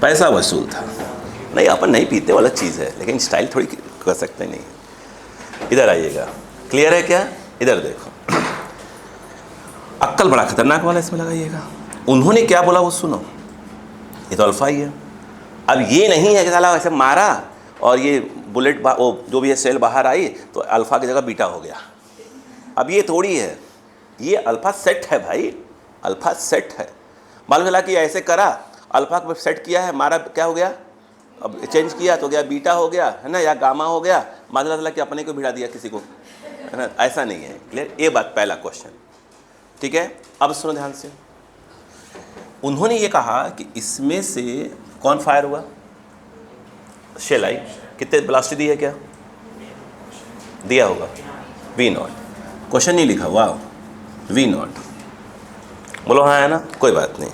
पैसा वसूल था। नहीं अपन नहीं पीते वाला चीज़ है, लेकिन स्टाइल थोड़ी कर सकते नहीं। इधर आइएगा, क्लियर है क्या? इधर देखो, अक्कल बड़ा खतरनाक वाला इसमें लगाइएगा। उन्होंने क्या बोला वो सुनो, ये तो अल्फा ही है। अब ये नहीं है कि साला ऐसे मारा और ये बुलेट वो जो भी है सेल बाहर आई तो अल्फा की जगह बीटा हो गया। अब ये थोड़ी है, ये अल्फा सेट है भाई, अल्फा सेट है। मालूम चला कि ऐसे करा, अल्फा को सेट किया है, मारा क्या हो गया, अब चेंज किया तो गया बीटा हो गया, है ना, या गामा हो गया, मालूम चला कि अपने को भिड़ा दिया किसी को, है ना, ऐसा नहीं है। क्लियर? ये बात पहला क्वेश्चन, ठीक है। अब सुनो ध्यान से, उन्होंने ये कहा कि इसमें से कौन फायर हुआ, शेल आई, कितने ब्लास्ट दी है, क्या दिया होगा, V0, क्वेश्चन नहीं लिखा, वाह V0, बोलो हाँ है ना, कोई बात नहीं।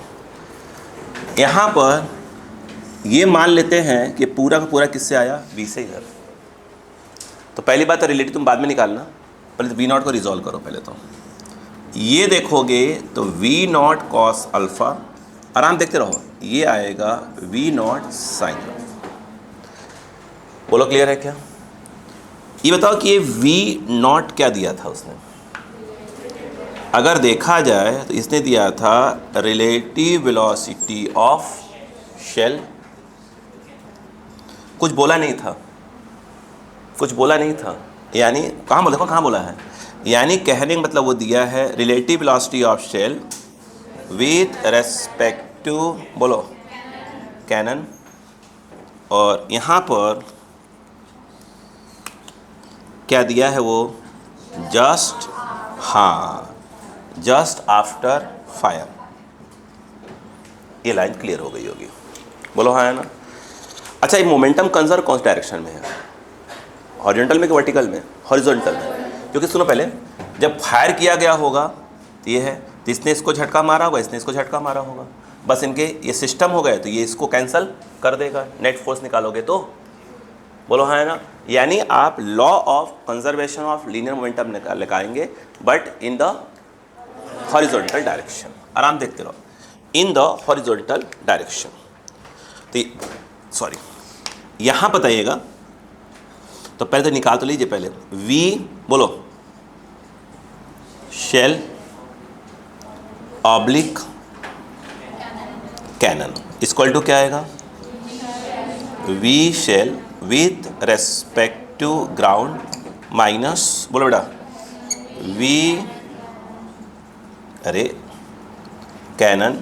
यहाँ पर ये मान लेते हैं कि पूरा का पूरा किससे आया, V से इधर। तो पहली बात तो रिलेटिव तुम बाद में निकालना, पहले तो V0 को रिजॉल्व करो। पहले तो ये देखोगे तो V0 कॉस अल्फा, आराम देखते रहो, ये आएगा V0 साइन। बोलो क्लियर है क्या? ये बताओ कि ये V0 क्या दिया था उसने, अगर देखा जाए तो इसने दिया था रिलेटिव वेलोसिटी ऑफ शेल। कुछ बोला नहीं था, कुछ बोला नहीं था, यानी कहाँ देखो कहाँ बोला है, यानी कहने का मतलब वो दिया है relative velocity of shell with respect to, बोलो कैनन, और यहाँ पर क्या दिया है वो, जस्ट, हाँ जस्ट आफ्टर फायर। ये लाइन क्लियर हो गई होगी, बोलो हाँ है ना। अच्छा, ये मोमेंटम कंजर्व कौन सी डायरेक्शन में है, हॉरिजॉन्टल में कि वर्टिकल में, हॉरिजॉन्टल में, क्योंकि सुनो पहले जब फायर किया गया होगा तो ये है, तो इसने इसको झटका मारा होगा, इसने इसको झटका मारा होगा, बस इनके ये सिस्टम हो गए तो ये इसको कैंसिल कर देगा, नेट फोर्स निकालोगे तो, बोलो हाँ है ना। यानी आप law of conservation of linear momentum लगाएंगे, but in the horizontal direction. आराम देखते रहो, इन द हॉरिजॉन्टल डायरेक्शन। तो सॉरी, यहाँ बताइएगा, तो पहले तो निकाल तो लीजिए पहले, V बोलो shell oblique cannon equal to क्या आएगा, V shell with respect to ground minus, बोलो बेटा V, अरे cannon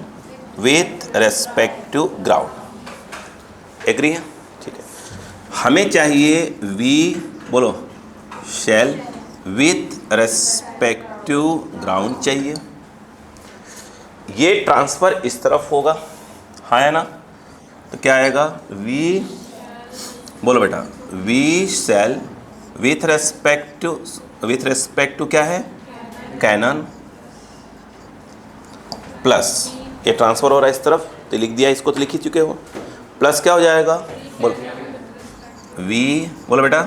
with respect to ground. Agree है? ठीक है, हमें चाहिए v, बोलो, शेल विथ रेस्पेक्टिव ग्राउंड चाहिए। ये ट्रांसफ़र इस तरफ होगा, हाँ है ना? तो क्या आएगा? v, बोलो बेटा, v shell with respect to क्या है? कैनन, प्लस ये ट्रांसफ़र हो रहा है इस तरफ, तो लिख दिया, इसको तो लिख ही चुके हो, प्लस क्या हो जाएगा? बोलो, v, बोलो बेटा,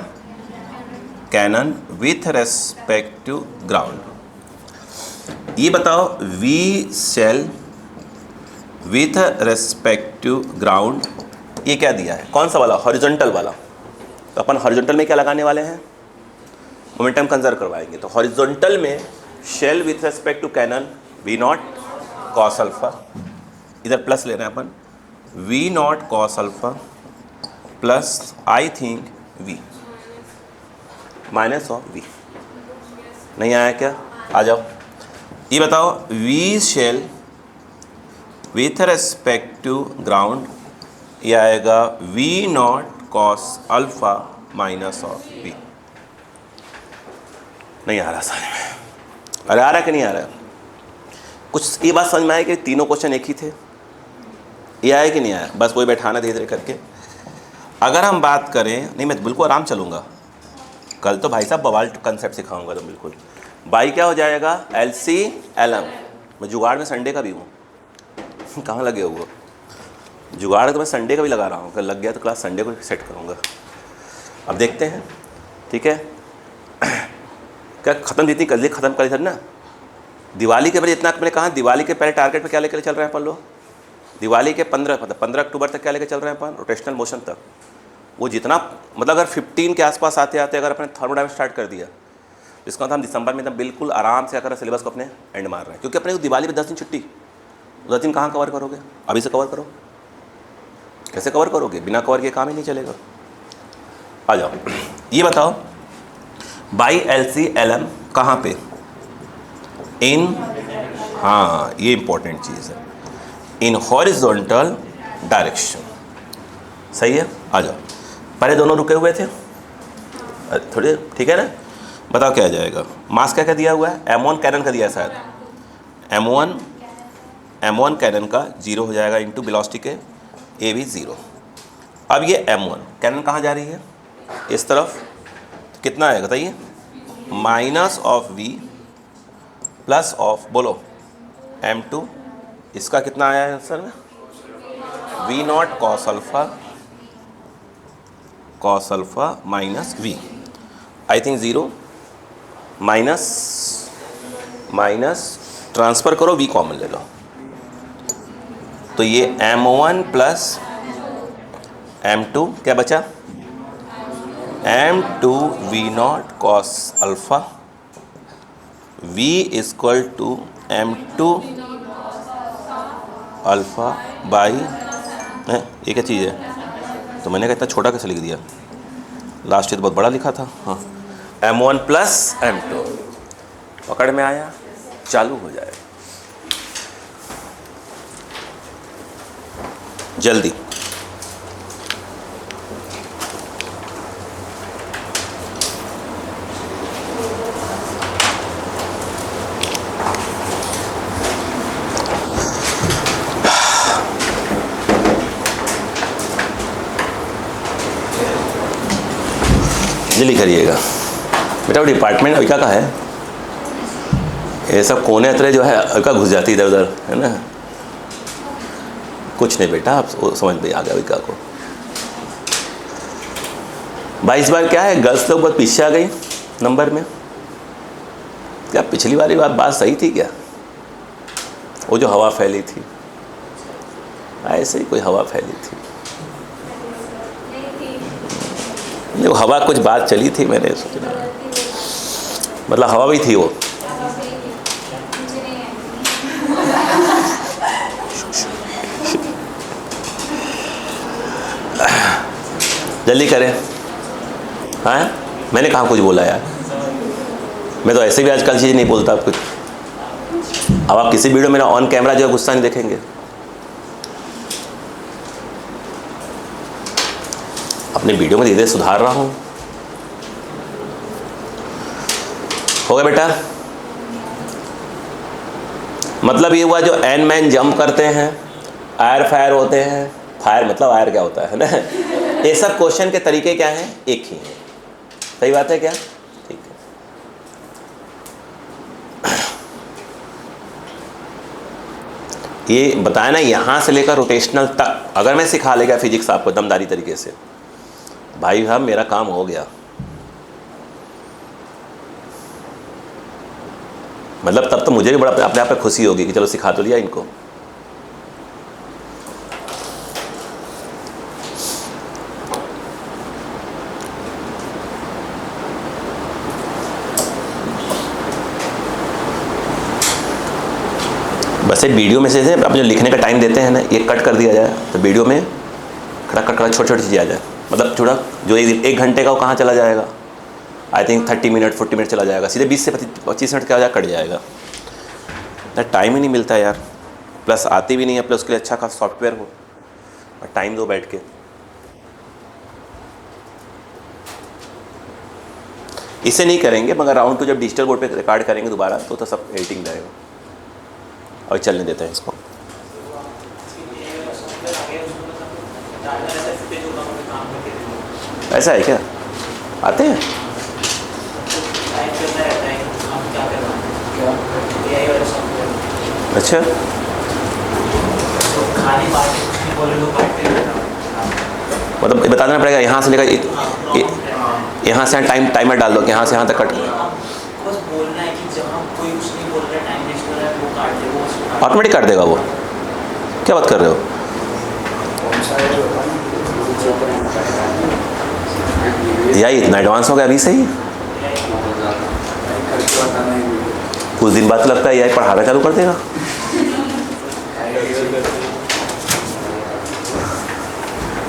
cannon with respect to ground. ये बताओ, v shell with respect to ground, ये क्या दिया है? कौन सा वाला? हॉरिजॉन्टल वाला। तो अपन हॉरिजॉन्टल में क्या लगाने वाले हैं? मोमेंटम कंजर्व करवाएंगे। तो हॉरिजॉन्टल में shell with respect to cannon v naught cos alpha, इधर प्लस ले रहे हैं अपन, v naught cos alpha plus I think v minus of v। नहीं आया क्या? आ जाओ। ये बताओ, v shell with respect to ground, ये आएगा v naught cos alpha minus of v। नहीं आ रहा समझ में? अरे आ रहा है कि नहीं आ रहा है? कुछ ये बात समझ में आए कि तीनों क्वेश्चन एक ही थे? ये आया कि नहीं आया? बस वही बैठाना धीरे धीरे करके। अगर हम बात करें, नहीं मैं बिल्कुल आराम चलूँगा, कल तो भाई साहब बवाल कंसेप्ट सिखाऊंगा, तो बिल्कुल बाई क्या हो जाएगा? LCLM। मैं जुगाड़ में संडे का भी हूँ। कहाँ लगे हुए? जुगाड़ तो मैं संडे का भी लगा रहा हूँ, अगर लग गया तो क्लास संडे को सेट करूँगा। अब देखते हैं, ठीक है? क्या ख़त्म जितनी जल्दी ख़त्म कर ना, दिवाली के पहले इतना मैंने कहा, दिवाली के पहले टारगेट पे क्या लेकर चल रहे हैं अपन लोग? दिवाली के 15 अक्टूबर तक क्या लेकर चल रहे हैं अपन? रोटेशनल मोशन तक। वो जितना मतलब अगर 15 के आसपास आते आते अगर अपने थर्मोडायनामिक्स स्टार्ट कर दिया, जिसका मतलब हम दिसंबर में एकदम बिल्कुल आराम से अगर सिलेबस को अपने एंड मार रहे हैं, क्योंकि अपने को दिवाली में 10 दिन छुट्टी, 10 दिन कहाँ कवर करोगे? अभी से कवर करो। कैसे कवर करोगे? बिना कवर के काम ही नहीं चलेगा। आ जाओ, ये बताओ, बाई LCLM कहाँ पे? इन, हाँ ये इंपॉर्टेंट चीज़ है, इन हॉरिजॉन्टल डायरेक्शन। सही है? आ जाओ, पहले दोनों रुके हुए थे थोड़े, ठीक है ना? बताओ क्या आ जाएगा? मास क्या क्या दिया हुआ है? M1 कैनन का दिया है शायद, M1 कैनन का 0 हो जाएगा इंटू वेलोसिटी के A भी 0। अब ये M1 कैनन कहाँ जा रही है? इस तरफ। तो कितना आएगा बताइए? Minus of v plus of, बोलो, M2। इसका कितना आया है आंसर में? v naught cos alpha minus v, I think 0 minus transfer करो, v कॉमन ले लो, तो ये M1 प्लस M2 क्या बचा? M2 v naught cos alpha, v equal to M2 alpha by, ये क्या चीज़ है? तो मैंने कहा इतना छोटा कैसे लिख दिया? लास्ट ईयर तो बहुत बड़ा लिखा था। हाँ, M1 प्लस M2 पकड़ में आया, चालू हो जाएगा जल्दी। जल्दी करिएगा बेटा। वो डिपार्टमेंट अविका का है, ये सब कोने अतरे जो है अविका घुस जाती इधर उधर, है ना? कुछ नहीं बेटा, आप समझ में आ गया अविका को। 22 बार क्या है, गर्ल्स लोग बहुत पीछे आ गई नंबर में। क्या पिछली वाली बात सही थी क्या? वो जो हवा फैली थी, ऐसे ही कोई हवा फैली थी, वो हवा कुछ बात चली थी, मैंने सोचा मतलब हवा भी थी वो। जल्दी करें। हाँ, मैंने कहाँ कुछ बोला यार? मैं तो ऐसे भी आजकल चीज़ नहीं बोलता कुछ। अब आप किसी वीडियो में मेरा ऑन कैमरा जो है गुस्सा नहीं देखेंगे। अपने वीडियो में धीरे धीरे सुधार रहा हूँ। हो गया बेटा? मतलब ये हुआ जो एन मैन जंप करते हैं, आयर फायर होते हैं। फायर मतलब आयर क्या होता है ना? ये सब क्वेश्चन के तरीके क्या हैं? एक ही है। सही बात है क्या? ठीक है। ये बताया ना, यहाँ से लेकर रोटेशनल तक अगर मैं सिखा लेगा फिजिक्स आपको दमदारी तरीके से, भाई साहब मेरा काम हो गया। मतलब तब तो मुझे भी बड़ा अपने आप पे खुशी होगी कि चलो सिखा तो लिया इनको। बस एक वीडियो में से आप जो लिखने का टाइम देते हैं ना, ये कट कर दिया जाए तो वीडियो में खड़ा छोटी छोटी चीज़ें आ जाए। मतलब थोड़ा जो 1 घंटे का वो कहाँ चला जाएगा, आई थिंक 30 मिनट 40 मिनट चला जाएगा, सीधे 20 से 25 मिनट क्या कट जाएगा। टाइम ही नहीं मिलता यार, प्लस आती भी नहीं है, प्लस उसके लिए अच्छा खासा सॉफ्टवेयर हो और टाइम दो बैठ के। इसे नहीं करेंगे, मगर राउंड 2 जब डिजिटल बोर्ड पे रिकॉर्ड करेंगे दोबारा तो सब एडिटिंग रहेगा। और चलने देते हैं इसको। ऐसा है क्या? आते हैं? अच्छा, मतलब बता देना पड़ेगा यहाँ से लेकर यहाँ से टाइमर डाल दो कि यहाँ से यहाँ तक कट। ऑटोमेटिक काट देगा वो? क्या बात कर रहे हो? यही इतना एडवांस हो गया अभी से ही? कुछ दिन बाद तो लगता है यही पढ़ाना चालू कर देगा।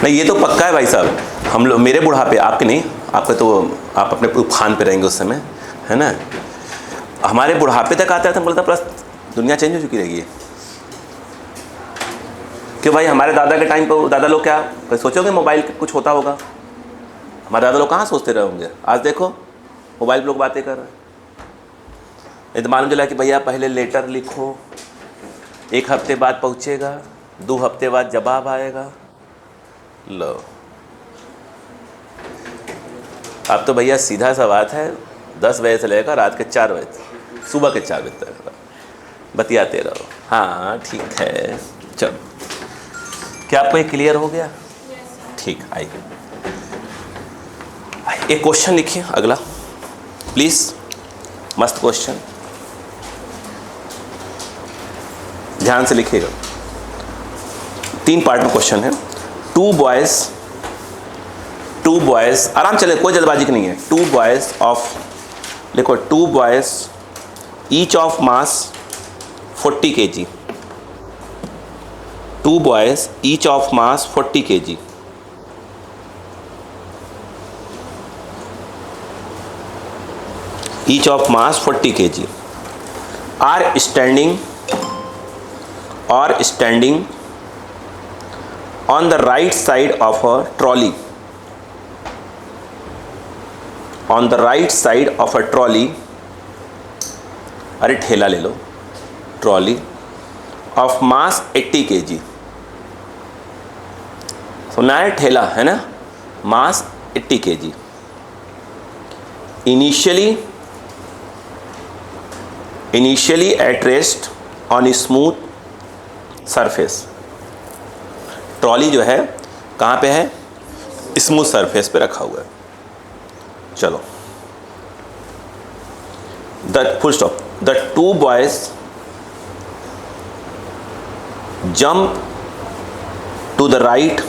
नहीं, ये तो पक्का है भाई साहब। हम लोग मेरे बुढ़ापे, आपके नहीं, आपके तो आप अपने उफान पे रहेंगे उस समय, है ना। हमारे बुढ़ापे तक आता है तो बोलता प्लस दुनिया चेंज हो चुकी रहेगी। क्यों भाई? हमारे दादा के टाइम पर दादा लोग क्या सोचोगे मोबाइल कुछ होता होगा? हमारे दादा लोग कहाँ सोचते रहे होंगे। आज देखो मोबाइल पर लोग बातें कर रहे हैं। नहीं तो मालूम चला कि भैया पहले लेटर लिखो, 1 हफ्ते बाद पहुँचेगा, 2 हफ्ते बाद जवाब आएगा। लो, अब तो भैया सीधा सा बात है, 10 बजे से लेकर रात के 4 बजे, सुबह के 4 बजे तक बतियाते रहो। हाँ ठीक है, चलो। क्या आपको ये क्लियर हो गया? ठीक, आइए एक क्वेश्चन लिखिए अगला प्लीज़। मस्त क्वेश्चन, ध्यान से लिखिएगा। 3 पार्ट में क्वेश्चन है। 2 बॉयज़, आराम चले, कोई जल्दबाजी की नहीं है। 2 बॉयज़ ऑफ, देखो 2 boys each of mass 40 kg। 2 boys each of mass 40 kg each of mass 40 kg are standing on the right side of a trolley. On the right side of a trolley, अरे ठेला ले लो, trolley of mass 80 kg। सुना है ठेला, है ना, मास 80 kg। Initially at rest on smooth surface। Trolley जो है कहाँ पे है? स्मूथ सरफेस पे रखा हुआ है। चलो, the full stop. The 2 boys jump to the right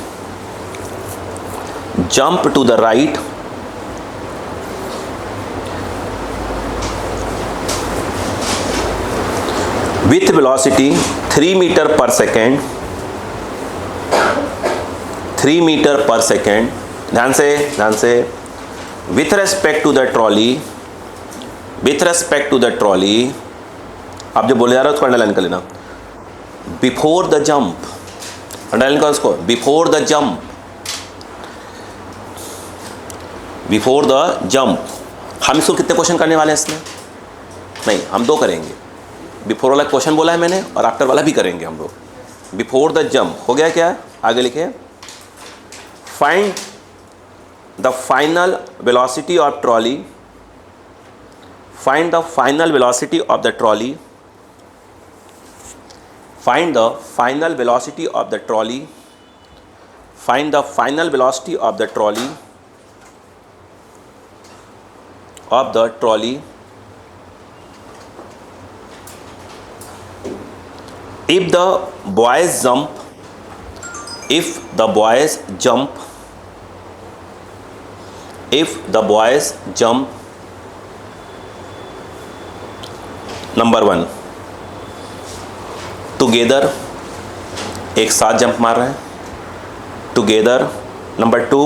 with velocity 3 meter per second। 3 meter per second। ध्यान से with respect to the trolley। आप जो बोले जा रहे हो उसको अंडरलाइन कर लेना। बिफोर द जंप, अंडरलाइन करो उसको, before the jump before the jump. हम इसको कितने क्वेश्चन करने वाले हैं इसमें? नहीं, हम 2 करेंगे। बिफोर वाला क्वेश्चन बोला है मैंने और आफ्टर वाला भी करेंगे हम लोग। बिफोर द जंप हो गया क्या? आगे लिखे, find the final velocity of trolley, find the final velocity of the trolley, find the final velocity of the trolley, find the final velocity of the trolley, of the trolley if the boys jump, if the boys jump, if the boys jump, number 1 together, एक साथ jump मार रहे हैं, together. Number 2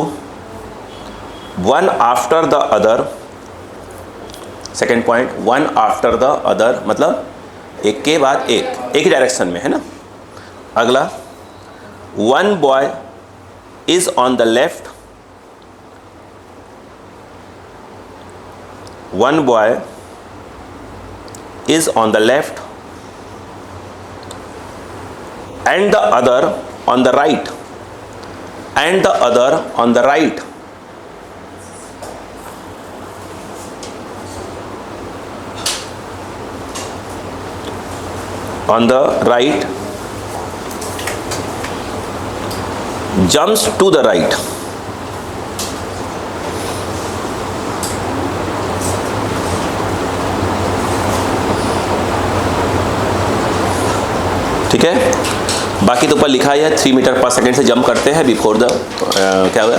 one after the other, second point, one after the other मतलब एक के बाद एक ही डायरेक्शन में, है ना। अगला, one boy is on the left, one boy is on the left and the other on the right, and the other on the right. on the right, jumps to the right, ठीक है। बाकी तो ऊपर लिखा है 3 metre पर second से jump करते हैं बिफोर द क्या हुआ,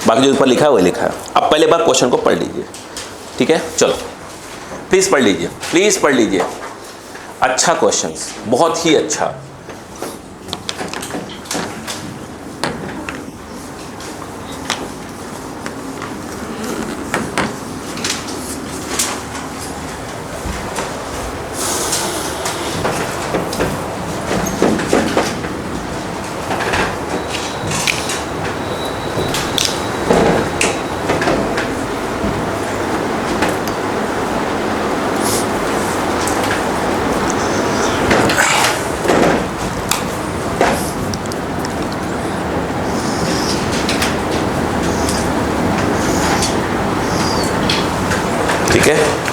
बाकी जो ऊपर लिखा है वही लिखा है। अब पहले बार क्वेश्चन को पढ़ लीजिए, ठीक है। चलो प्लीज़ पढ़ लीजिए, प्लीज़ पढ़ लीजिए। अच्छा क्वेश्चंस, बहुत ही अच्छा।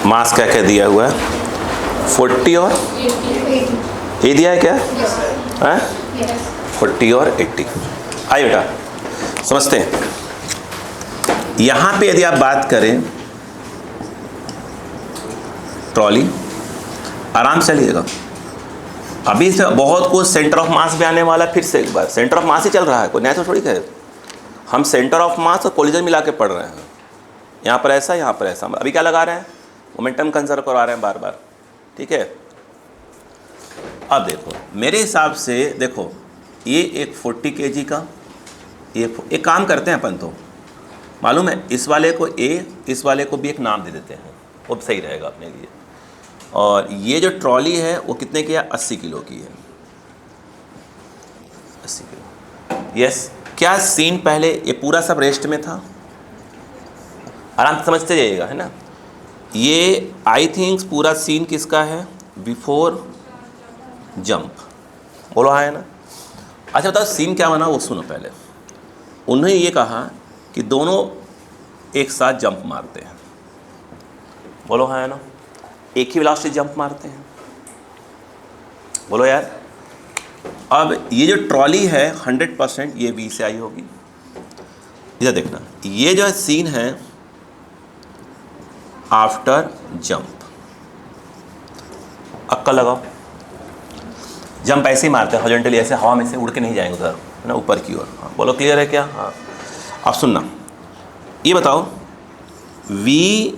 मास क्या क्या दिया हुआ है? 40 और 80 दिया है क्या? हाँ, 40 और 80। आइए बेटा समझते हैं। यहाँ पे यदि आप बात करें ट्रॉली, आराम से चलिएगा। अभी से बहुत कुछ सेंटर ऑफ मास भी आने वाला। फिर से एक बार, सेंटर ऑफ मास ही चल रहा है, कोई नया तो थोड़ी है। हम सेंटर ऑफ मास और कोलिजन मिला के पढ़ रहे हैं। यहाँ पर ऐसा, यहाँ पर ऐसा। अभी क्या लगा रहे हैं? मोमेंटम कंजर्व करवा रहे हैं बार बार, ठीक है। अब देखो मेरे हिसाब से, देखो ये एक 40 kg का, एक काम करते हैं अपन, तो मालूम है इस वाले को ए, इस वाले को भी एक नाम दे देते हैं, वो सही रहेगा अपने लिए। और ये जो ट्रॉली है वो कितने की है? 80 किलो की है, 80 किलो। यस, क्या सीन पहले ये पूरा सब रेस्ट में था? आराम से समझते जाइएगा, है ना। ये आई थिंक पूरा सीन किसका है? बिफोर जंप, बोलो हाँ है ना। अच्छा बताओ सीन क्या बना वो सुनो पहले। उन्होंने ये कहा कि दोनों एक साथ जंप मारते हैं, बोलो हाँ है ना। एक ही वेलोसिटी जंप मारते हैं, बोलो यार। अब ये जो ट्रॉली है 100% ये V से आई होगी। इधर देखना, ये जो सीन है आफ्टर जंप। अक्कल लगाओ, जंप ऐसे ही मारते हैं हॉरिजॉन्टली, ऐसे हवा में से उड़ के नहीं जाएंगे उधर, है ना, ऊपर की ओर। हाँ बोलो, क्लियर है क्या? हाँ अब सुनना, ये बताओ वी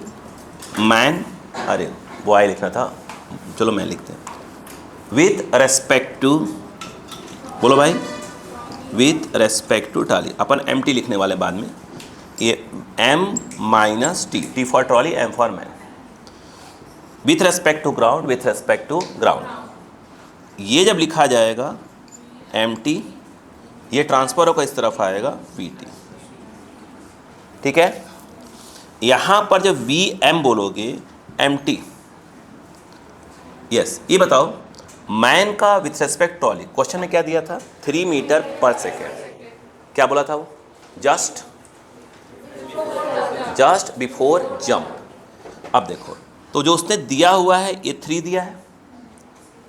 मैन, अरे वो आई लिखना था, चलो मैं लिखते हैं। विथ रेस्पेक्ट टू, बोलो भाई, विथ रेस्पेक्ट टू ट्रॉली। अपन MT लिखने वाले बाद में, ये M - T, T for trolley, M for man. With respect to ground, with respect to ground. ये जब लिखा जाएगा MT, ये ट्रांसफर होकर इस तरफ आएगा VT, ठीक है। यहाँ पर जब वी एम बोलोगे एम्प्टी, यस। ये बताओ मैन का विथ रेस्पेक्ट ट्रॉली, क्वेश्चन में क्या दिया था? 3 मीटर पर सेकेंड। क्या बोला था वो? Just before jump. अब देखो तो जो उसने दिया हुआ है ये 3 दिया है,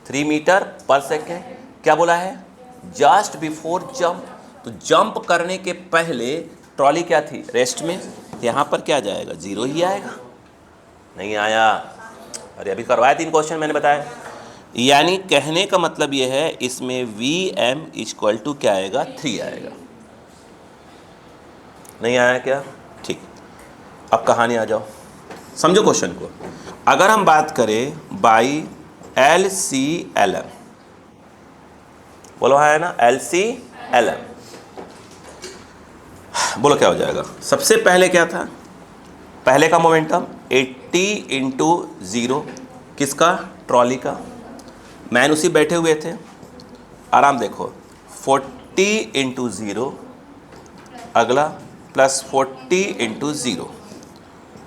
3 मीटर पर सेकेंड। क्या बोला है? Just before jump. तो जंप करने के पहले ट्रॉली क्या थी? रेस्ट में। यहाँ पर क्या जाएगा? 0 ही आएगा। नहीं आया? अरे अभी करवाया 3 क्वेश्चन मैंने बताया। यानी कहने का मतलब ये है इसमें वी एम इक्वल टू क्या आएगा? 3 आएगा। नहीं आया क्या? ठीक। अब कहानी आ जाओ, समझो क्वेश्चन को। अगर हम बात करें by L C L M, बोलो है ना, एल सी एल एम, बोलो क्या हो जाएगा? सबसे पहले क्या था? पहले का मोमेंटम 80 इंटू 0, किसका? ट्रॉली का। मैन उसी बैठे हुए थे। आराम देखो, 40 इंटू 0, अगला प्लस 40 इंटू 0,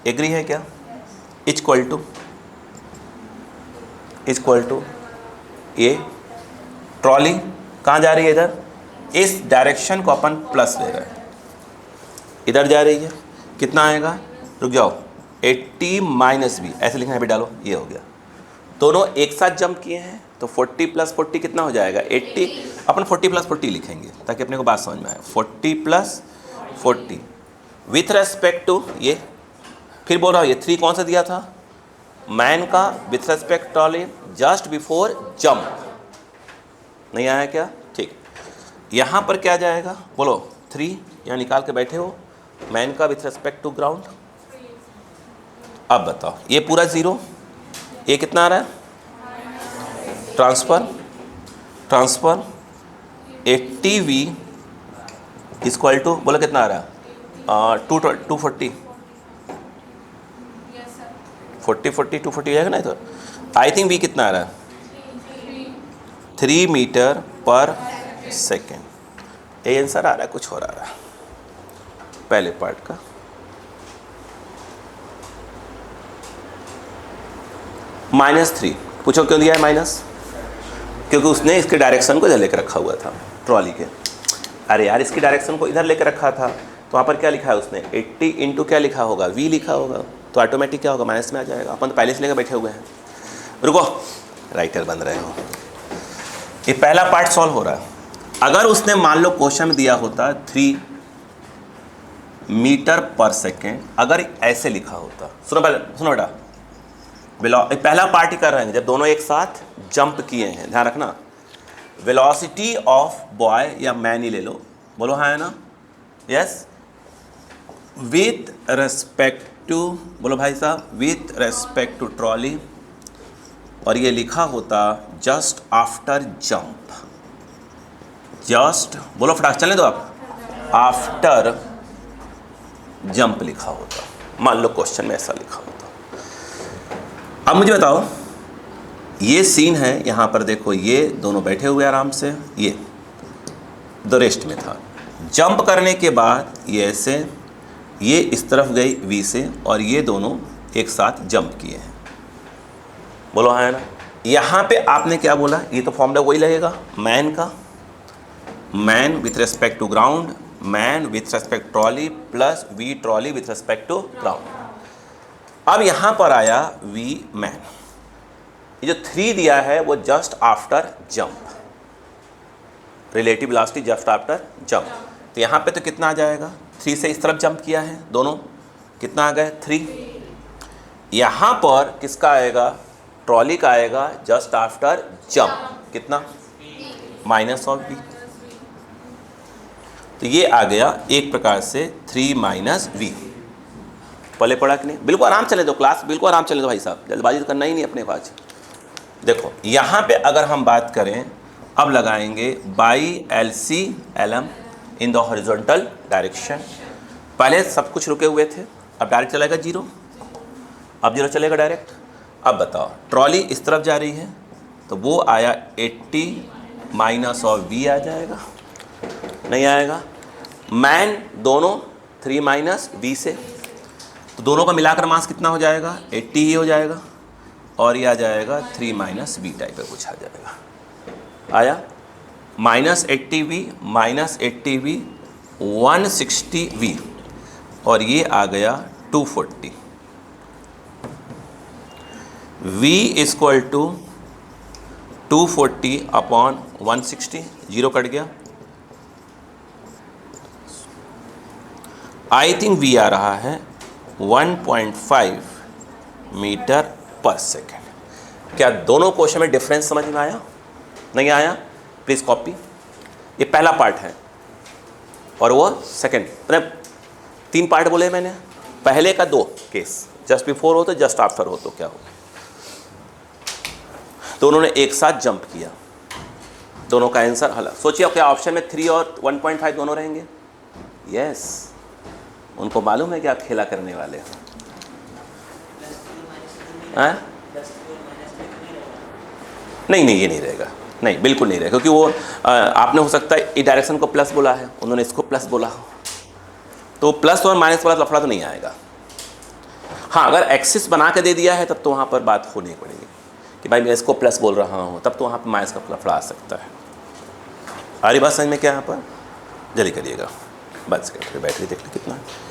एग्री है क्या? इक्वल टू ये ट्रॉली कहाँ जा रही है? इधर। इस डायरेक्शन को अपन प्लस ले रहे हैं, इधर जा रही है। कितना आएगा? रुक जाओ, 80 माइनस बी, ऐसे लिखना है भी, डालो। ये हो गया। दोनों एक साथ जंप किए हैं तो 40 प्लस 40 कितना हो जाएगा? 80। अपन 40 प्लस 40 लिखेंगे ताकि अपने को बात समझ में आए। 40 प्लस 40 विथ रेस्पेक्ट टू ये। फिर बोल रहा हूँ ये 3 कौन सा दिया था? मैन का with respect trolley just before jump. नहीं आया क्या? ठीक। यहाँ पर क्या जाएगा? बोलो 3, यहाँ निकाल के बैठे हो। मैन का विथ रेस्पेक्ट टू ग्राउंड। अब बताओ ये पूरा 0, ये कितना आ रहा है? ट्रांसफर 80v इक्वल टू, बोलो कितना आ रहा है? 240 40 240 जाएगा ना। तो आई थिंक v कितना आ रहा है? 3 मीटर पर सेकेंड। ये आंसर आ रहा है, कुछ और आ रहा है पहले पार्ट का। -3। पूछो क्यों दिया है माइनस? क्योंकि उसने इसके डायरेक्शन को इधर लेकर रखा हुआ था ट्रॉली के। अरे यार इसकी डायरेक्शन को इधर लेकर रखा था तो वहाँ पर क्या लिखा है उसने? 80 इंटू क्या लिखा होगा? v लिखा होगा, तो ऑटोमेटिक क्या होगा? माइनस में आ जाएगा। अपन तो पहले से लेकर बैठे हुए हैं। रुको, राइटर बन रहे हो। ये पहला पार्ट सॉल्व हो रहा है। अगर उसने मान लो क्वेश्चन में दिया होता 3 मीटर पर सेकेंड, अगर ऐसे लिखा होता, सुनो बेटा, पहला पार्ट ही कर रहे हैं जब दोनों एक साथ जंप किए हैं, ध्यान रखना। वेलोसिटी ऑफ बॉय या मैन ही ले लो, बोलो हाँ है ना, यस। विथ रेस्पेक्ट टू, बोलो भाई साहब, विथ रेस्पेक्ट टू ट्रॉली, और ये लिखा होता जस्ट आफ्टर जंप। जस्ट बोलो फटाक चलने दो आप, आफ्टर जंप लिखा होता। मान लो क्वेश्चन में ऐसा लिखा होता। अब मुझे बताओ, ये सीन है, यहाँ पर देखो ये दोनों बैठे हुए आराम से, ये द रेस्ट में था। जंप करने के बाद ये ऐसे, ये इस तरफ गई वी से, और ये दोनों एक साथ जंप किए हैं, बोलो है ना। यहाँ पे आपने क्या बोला? ये तो फॉर्मूला वही लगेगा मैन का, man with respect to ground, man with respect trolley plus V trolley with respect to ground. अब यहाँ पर आया वी मैन, ये जो 3 दिया है वो just after jump, relative velocity just after jump. तो यहाँ पे तो कितना आ जाएगा? 3 से इस तरफ जंप किया है दोनों, कितना आ गए? 3। यहाँ पर किसका आएगा? ट्रॉली का आएगा जस्ट आफ्टर जंप, कितना? Minus of B. तो ये आ गया एक प्रकार से 3 माइनस वी। पहले पढ़ा कि नहीं? बिल्कुल आराम चले दो क्लास, बिल्कुल आराम चले दो भाई साहब, जल्दबाजी तो करना ही नहीं अपने पास। देखो यहाँ पे अगर हम बात करें, अब लगाएंगे by L C L M in the horizontal direction. पहले सब कुछ रुके हुए थे, अब डायरेक्ट चलेगा 0, अब 0 चलेगा डायरेक्ट। अब बताओ ट्रॉली इस तरफ जा रही है तो वो आया 80 माइनस ऑफ वी आ जाएगा, नहीं आएगा। मैन दोनों 3 माइनस वी से, तो दोनों का मिलाकर मास कितना हो जाएगा, 80 ही हो जाएगा, और ये आ जाएगा 3 माइनस बी टाइप का कुछ आ जाएगा। आया -80V माइनस 80V 160V, और ये आ गया 240। V equal to 240 upon 160, zero cut गया। आई थिंक V आ रहा है 1.5 मीटर पर सेकेंड। क्या दोनों क्वेश्चन में डिफरेंस समझ में आया? नहीं आया? Please copy. ये पहला पार्ट है और वो सेकंड, मतलब 3 पार्ट बोले मैंने। पहले का 2 केस, जस्ट बिफोर हो तो जस्ट आफ्टर हो तो क्या हो, दोनों ने एक साथ जंप किया, दोनों का आंसर हल। सोचिए क्या ऑप्शन में 3 और 1.5 दोनों रहेंगे? यस, उनको मालूम है कि आप खेला करने वाले हो। नहीं नहीं, ये नहीं रहेगा, नहीं बिल्कुल नहीं रहेगा, क्योंकि वो आपने हो सकता है इस डायरेक्शन को प्लस बोला है, उन्होंने इसको प्लस बोला हो, तो प्लस और माइनस वाला लफड़ा तो नहीं आएगा। हाँ, अगर एक्सिस बना के दे दिया है तब तो वहाँ पर बात होनी पड़ेगी कि भाई मैं इसको प्लस बोल रहा हूँ, तब तो वहाँ पर माइनस का लफड़ा आ सकता है। आ रही बात समझ में? क्या यहाँ पर जल्दी करिएगा, बस बैटरी देख लो कितना है।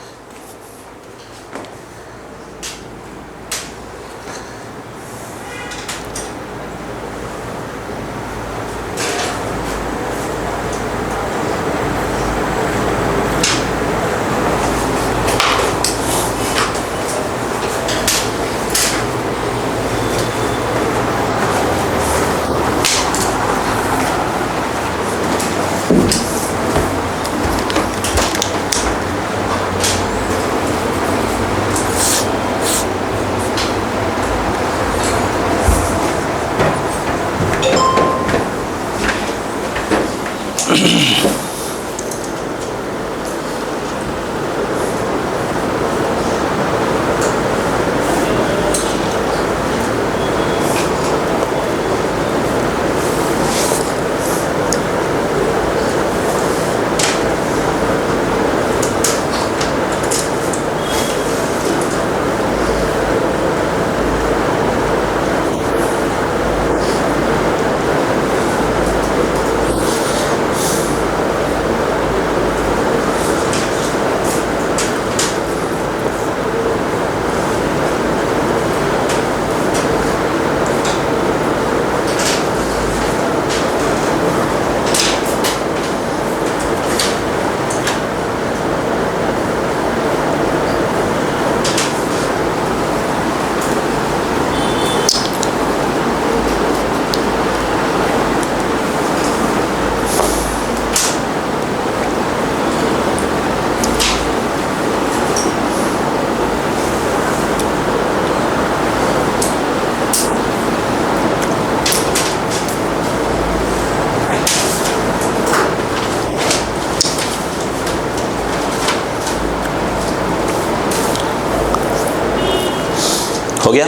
हो गया?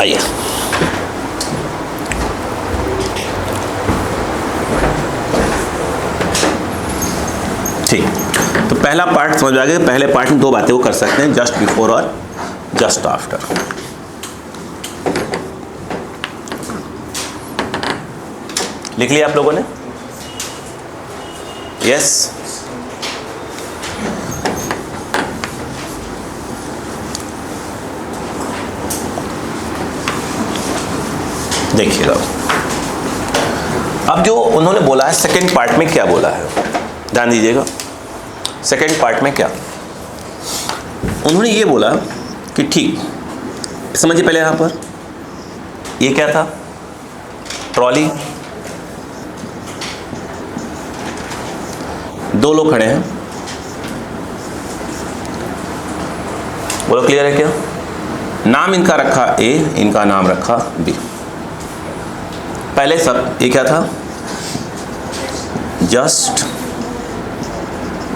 आइए, ठीक। तो पहला पार्ट समझ आ गया। पहले पार्ट में 2 बातें वो कर सकते हैं, जस्ट बिफोर और जस्ट आफ्टर। लिख लिया आप लोगों ने? यस। देखिएगा अब जो उन्होंने बोला है सेकंड पार्ट में क्या बोला है, ध्यान दीजिएगा। सेकंड पार्ट में क्या उन्होंने ये बोला कि ठीक, समझिए पहले यहां पर ये क्या था, ट्रॉली, 2 लोग खड़े हैं, बोलो क्लियर है क्या? नाम इनका रखा ए, इनका नाम रखा बी। पहले सब ये क्या था, जस्ट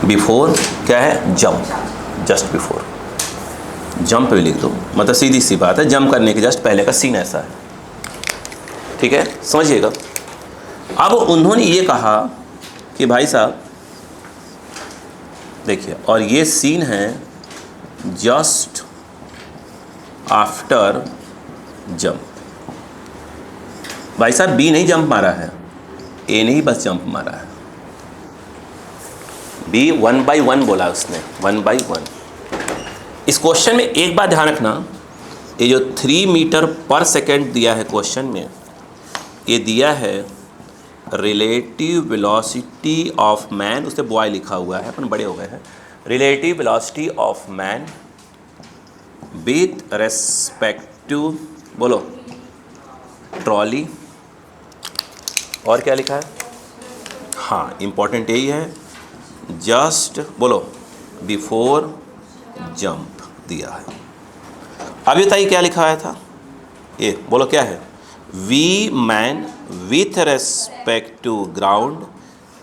बिफोर क्या है, जंप, जस्ट बिफोर जंप भी लिख दो, मतलब सीधी सी बात है, जंप करने के जस्ट पहले का सीन ऐसा है, ठीक है, समझिएगा। अब उन्होंने ये कहा कि भाई साहब देखिए, और ये सीन है जस्ट आफ्टर जंप। भाई साहब बी नहीं जंप मारा है, ए ने ही बस जंप मारा है। बी 1 by 1 बोला उसने, 1 by 1। इस क्वेश्चन में एक बात ध्यान रखना, ये जो 3 मीटर पर सेकेंड दिया है क्वेश्चन में, ये दिया है रिलेटिव वेलोसिटी ऑफ मैन, उससे बॉय लिखा हुआ है, अपन बड़े हो गए हैं, relative velocity of man with respect to, बोलो, ट्रॉली, और क्या लिखा है, हाँ इंपॉर्टेंट यही है, जस्ट बोलो बिफोर जंप दिया है। अभी बताइए क्या लिखा आया था, ये बोलो क्या है, V man with respect to ground,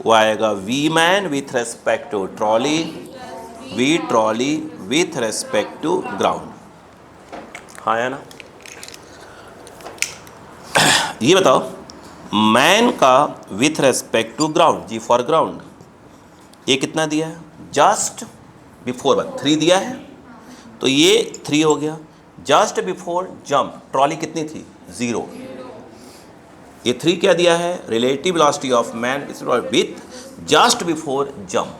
वो आएगा V man with respect to trolley, V trolley with respect to ground, हाँ या ना। ये बताओ, मैन का with respect to ground, G for ground, ये कितना दिया है, जस्ट बिफोर 3 दिया है, तो ये 3 हो गया। जस्ट बिफोर जंप ट्रॉली कितनी थी, 0, ये 3 क्या दिया है, relative velocity of man with just before jump,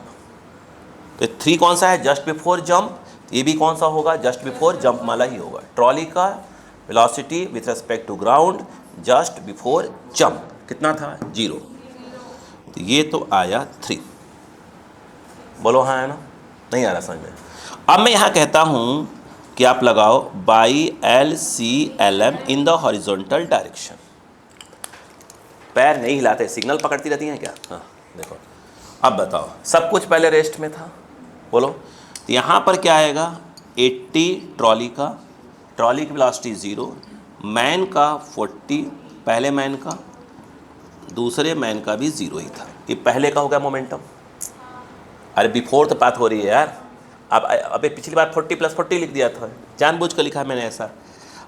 तो 3 कौन सा है, जस्ट बिफोर जंप, ये भी कौन सा होगा, जस्ट बिफोर जंप वाला ही होगा। ट्रॉली का velocity with respect to ground just before jump कितना था, 0, तो ये तो आया 3, बोलो हाँ है ना, नहीं आ रहा समझ में। अब मैं यहाँ कहता हूँ कि आप लगाओ by LCLM in the horizontal direction, पैर नहीं हिलाते, सिग्नल पकड़ती रहती हैं क्या, हाँ देखो। अब बताओ, सब कुछ पहले रेस्ट में था, बोलो, तो यहाँ पर क्या आएगा, 80 ट्रॉली का, ट्रॉली की वेलोसिटी 0, मैन का 40, पहले मैन का, दूसरे मैन का भी 0 ही था, ये पहले का हो गया मोमेंटम। अरे बिफोर तो बात हो रही है यार, अब अबे पिछली बार 40 + 40 लिख दिया था, जानबूझ कर लिखा है मैंने ऐसा।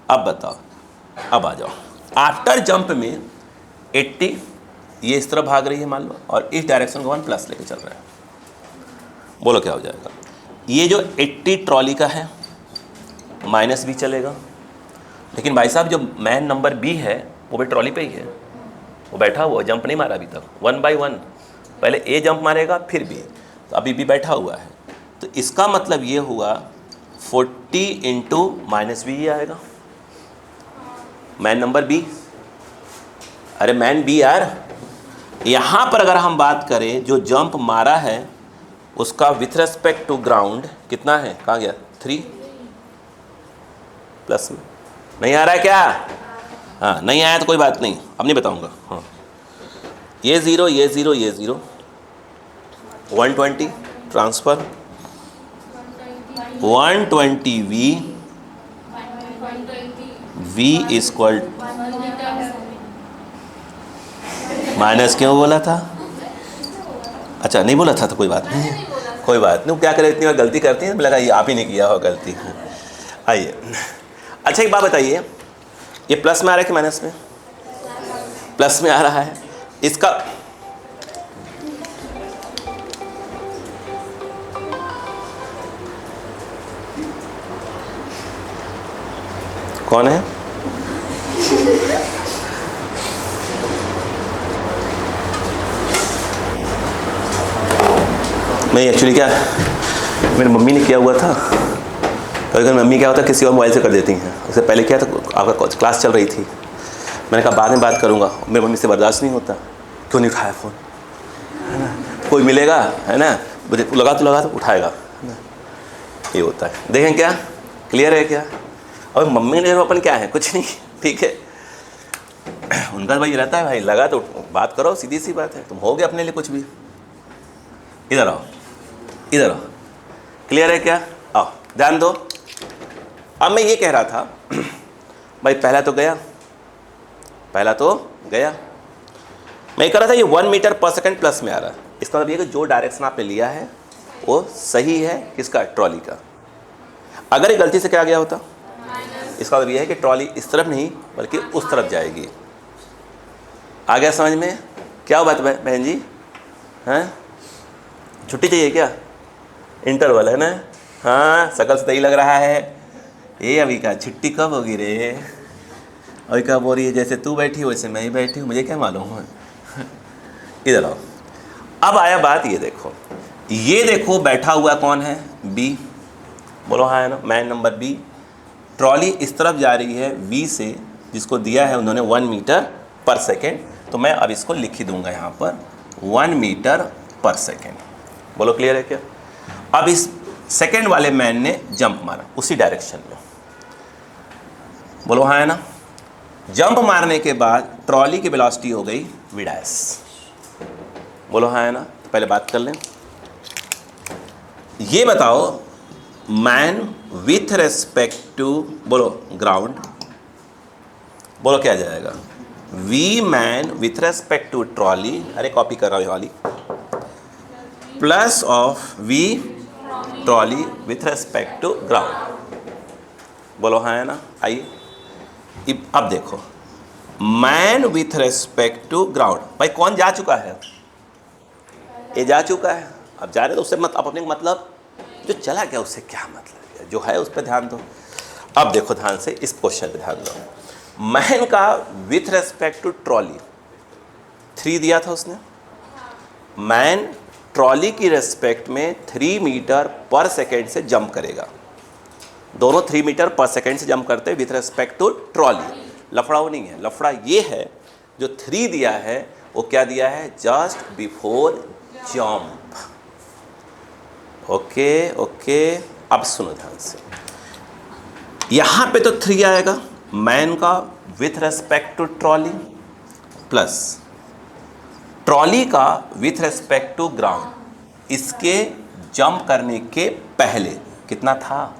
अब बताओ, अब आ जाओ, आफ्टर जंप में 80 ये इस तरफ भाग रही है मान लो, और इस डायरेक्शन को 1+ लेके चल रहा है, बोलो क्या हो जाएगा। ये जो 80 ट्रॉली का है माइनस भी चलेगा, लेकिन भाई साहब जो मैन नंबर बी है वो भी ट्रॉली पे ही है, वो बैठा हुआ, जंप नहीं मारा अभी तक, 1 by 1, पहले ए जंप मारेगा फिर बी, तो अभी भी बैठा हुआ है, तो इसका मतलब ये हुआ 40 × -b आएगा, मैन नंबर बी, अरे मैन बी यार। यहाँ पर अगर हम बात करें जो जंप मारा है उसका विथ रेस्पेक्ट टू ग्राउंड कितना है, कहाँ गया, 3 प्लस में, नहीं आ रहा है क्या, हाँ नहीं आया तो कोई बात नहीं, अब नहीं बताऊँगा, हाँ ये 0 ये 0 ये 0, 120 ट्रांसफ़र, 120 v इक्वल, माइनस क्यों बोला था, अच्छा नहीं बोला था तो कोई बात नहीं, कोई बात नहीं, क्या करें, इतनी बार गलती करती हैं, लगा ये आप ही ने किया हो गलती। आइए, अच्छा एक बात बताइए, ये प्लस में आ रहा है कि माइनस में, प्लस में आ रहा है, इसका कौन है, मैं एक्चुअली क्या, मेरी मम्मी ने किया हुआ था, अगर मम्मी क्या होता है किसी और मोबाइल से कर देती हैं, उससे पहले क्या था, आपका क्लास चल रही थी, मैंने कहा बाद में बात करूँगा, मेरी मम्मी से बर्दाश्त नहीं होता, क्यों नहीं उठाया फ़ोन, है ना, कोई मिलेगा है ना, मुझे लगा तो उठाएगा, है ना, ये होता है। देखें क्या क्लियर है क्या, और मम्मी ने अपन क्या है, कुछ नहीं, ठीक है, उनका भाई रहता है, भाई लगा तो बात करो, सीधी सी बात है, तुम हो गए अपने लिए कुछ भी। इधर आओ, इधर आओ, क्लियर है क्या, आओ ध्यान दो, अब मैं ये कह रहा था भाई पहला तो गया, मैं कह रहा था ये 1 मीटर पर सेकंड प्लस में आ रहा है। इसका मतलब ये कि जो डायरेक्शन आपने लिया है वो सही है, किसका, ट्रॉली का। अगर ये गलती से क्या गया होता, इसका मतलब ये है कि ट्रॉली इस तरफ नहीं बल्कि उस तरफ जाएगी। आ गया समझ में? क्या बात है बहन जी, हैं छुट्टी चाहिए क्या? इंटरवल है ना? हाँ, शकल से तो ही लग रहा है। ये अभी का छुट्टी कब होगी रे? अभी कब हो रही है? जैसे तू बैठी वैसे मैं ही बैठी हूँ, मुझे क्या मालूम है। इधर आओ। अब आया बात, ये देखो बैठा हुआ कौन है? बी। बोलो हाँ है ना, मैन नंबर बी। ट्रॉली इस तरफ जा रही है बी से, जिसको दिया है उन्होंने 1 मीटर पर सेकेंड। तो मैं अब इसको लिख ही दूंगा यहाँ पर 1 मीटर पर सेकेंड। बोलो क्लियर है क्या? अब इस सेकेंड वाले मैन ने जंप मारा उसी डायरेक्शन में। बोलो हाँ है ना? जंप मारने के बाद ट्रॉली की वेलोसिटी हो गई v डैश। बोलो हाँ है ना? तो पहले बात कर लें, ये बताओ मैन विथ रेस्पेक्ट टू, बोलो ग्राउंड, बोलो क्या जाएगा? V man with respect to trolley, अरे कॉपी कर रहा हूँ वाली, plus of V trolley with respect to ground. बोलो हाँ है ना? आइए अब देखो, man with respect to ground, भाई कौन जा चुका है? ये जा चुका है। अब जा रहे तो उससे मत, अब अपने मतलब जो चला गया उससे क्या मतलब है, जो है उस पर ध्यान दो। अब देखो ध्यान से, इस क्वेश्चन पे ध्यान दो। मैन का विथ रेस्पेक्ट टू ट्रॉली 3 दिया था उसने। मैन ट्रॉली की रेस्पेक्ट में 3 मीटर पर सेकेंड से जंप करेगा। दोनों 3 मीटर पर सेकेंड से जंप करते हैं विथ रेस्पेक्ट टू ट्रॉली। लफड़ा वो नहीं है, लफड़ा ये है जो 3 दिया है वो क्या दिया है? Just before jump. ओके, अब सुनो ध्यान से, यहां पे तो 3 आएगा मैन का with respect to trolley, plus trolley का विथ रेस्पेक्ट टू ग्राउंड। इसके जंप करने के पहले कितना था?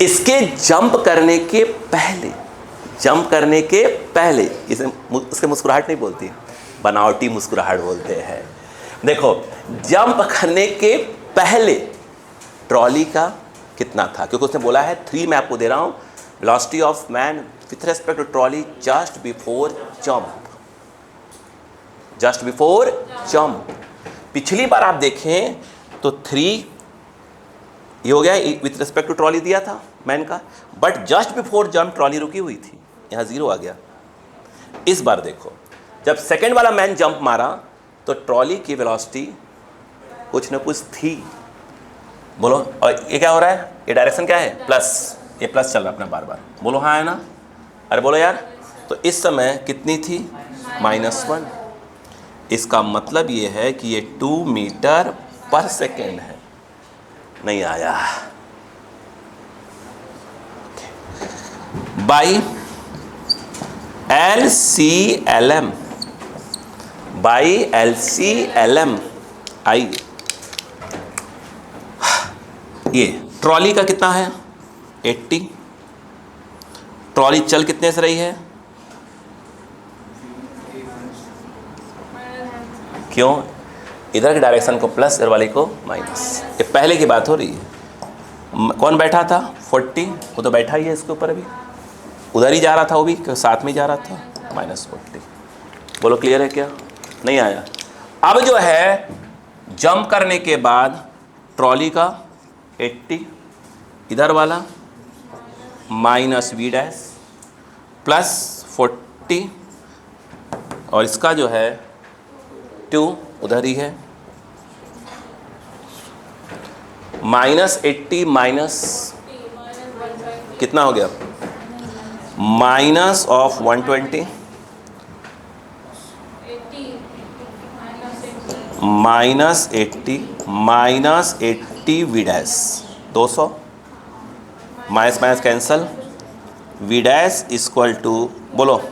इसके जंप करने के पहले, इसे उसके मुस्कुराहट नहीं बोलती, बनावटी मुस्कुराहट बोलते हैं। देखो, जंप करने के पहले ट्रॉली का कितना था? क्योंकि उसने बोला है 3, मैं आपको दे रहा हूं, velocity of man with respect to trolley just before jump. पिछली बार आप देखें तो 3 ये हो गया, विथ रेस्पेक्ट टू ट्रॉली दिया था मैन का, but just before jump trolley रुकी हुई थी, यहाँ 0 आ गया। इस बार देखो, जब सेकेंड वाला मैन जंप मारा तो ट्रॉली की वेलोसिटी कुछ न कुछ थी। बोलो, और ये क्या हो रहा है? ये डायरेक्शन क्या है? प्लस, ये प्लस चल रहा है अपना बार बार। बोलो हाँ है ना? अरे बोलो यार। तो इस समय कितनी थी? -1। इसका मतलब ये है कि ये 2 मीटर पर सेकेंड है। नहीं आया। बाई LCLM आई, ये ट्रॉली का कितना है? 80। ट्रॉली चल कितने से रही है? क्यों? इधर की डायरेक्शन को प्लस, इधर वाली को माइनस। ये पहले की बात हो रही है। कौन बैठा था? 40, वो तो बैठा ही है इसके ऊपर, अभी उधर ही जा रहा था, वो भी साथ में जा रहा था, -40। बोलो क्लियर है क्या? नहीं आया। अब जो है जंप करने के बाद ट्रॉली का 80, इधर वाला -v डैश प्लस 40, और इसका जो है 2 उधर ही है, -80 माइनस कितना हो गया? Minus of 120, -80 V dash 200, minus minus cancel, V dash equal to, बोलो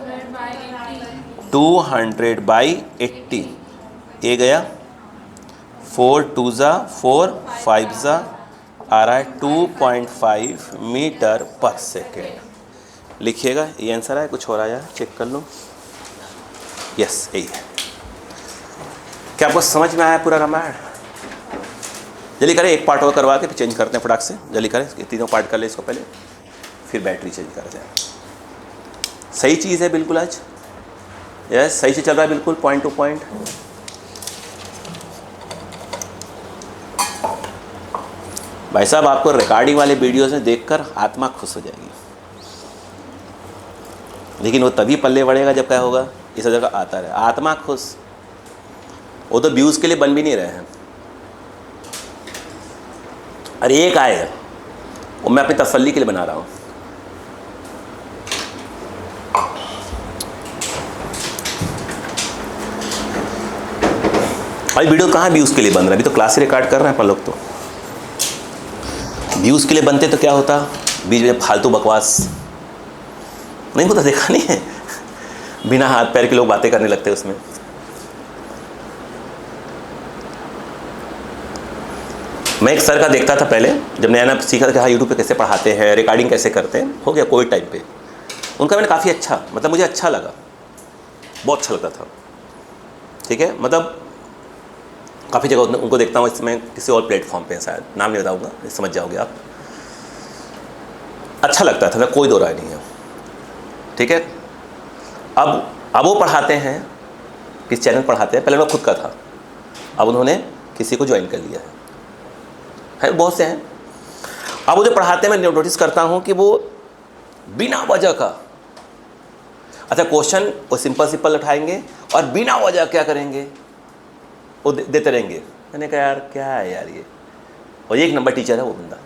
200/80, ये गया 4 2 ज़ा 4 5 ज़ा आ रहा है 2.5 मीटर पर सेकेंड। लिखिएगा, ये आंसर है, कुछ हो रहा है यार, चेक कर लो। यस, यही है। क्या आपको समझ में आया पूरा रामायण? जल्दी करें, एक पार्ट और करवा के फिर चेंज करते हैं फटाक से। जल्दी करें, ये तीनों पार्ट कर ले इसको पहले, फिर बैटरी चेंज करते हैं। सही चीज़ है बिल्कुल आज। यस, सही से चल रहा है बिल्कुल, पॉइंट टू पॉइंट। भाई साहब, आपको रिकॉर्डिंग वाले वीडियोस में देखकर आत्मा खुश हो जाएगी, लेकिन वो तभी पल्ले बढ़ेगा जब क्या होगा, इस जगह आता रहे आत्मा खुश। वो तो व्यूज़ के लिए बन भी नहीं रहे हैं। अरे एक आए, वो मैं अपनी तसल्ली के लिए बना रहा हूँ। अभी वीडियो कहाँ व्यूज़ के लिए बन रहा है? अभी तो क्लास ही रिकॉर्ड कर रहे हैं अपन लोग। तो व्यूज़ के लिए बनते तो क्या होता, बीच में फालतू बकवास नहीं होता, देखा नहीं है? बिना हाथ पैर के लोग बातें करने लगते हैं उसमें। मैं एक सर का देखता था पहले, जब नया नया सीखा था कि हाँ यूट्यूब पे कैसे पढ़ाते हैं, रिकॉर्डिंग कैसे करते हैं। हो गया कोविड टाइम पे उनका मैंने काफ़ी अच्छा, मतलब मुझे अच्छा लगा, बहुत अच्छा लगता था। ठीक है, मतलब काफ़ी जगह उनको देखता हूँ। इसमें किसी और प्लेटफॉर्म पे, शायद नाम नहीं बताऊँगा, समझ जाओगे आप। अच्छा लगता था, कोई दो राय नहीं है। ठीक है, अब वो पढ़ाते हैं, किस चैनल पढ़ाते हैं, पहले मैं खुद का था, अब उन्होंने किसी को ज्वाइन कर लिया है, बहुत से हैं। अब वो जो पढ़ाते हैं, मैं नोटिस करता हूँ कि वो बिना वजह का, अच्छा क्वेश्चन वो सिंपल उठाएंगे और बिना वजह क्या करेंगे, वो देते रहेंगे। मैंने कहा यार क्या है यार ये, और एक नंबर टीचर है वो बंदा।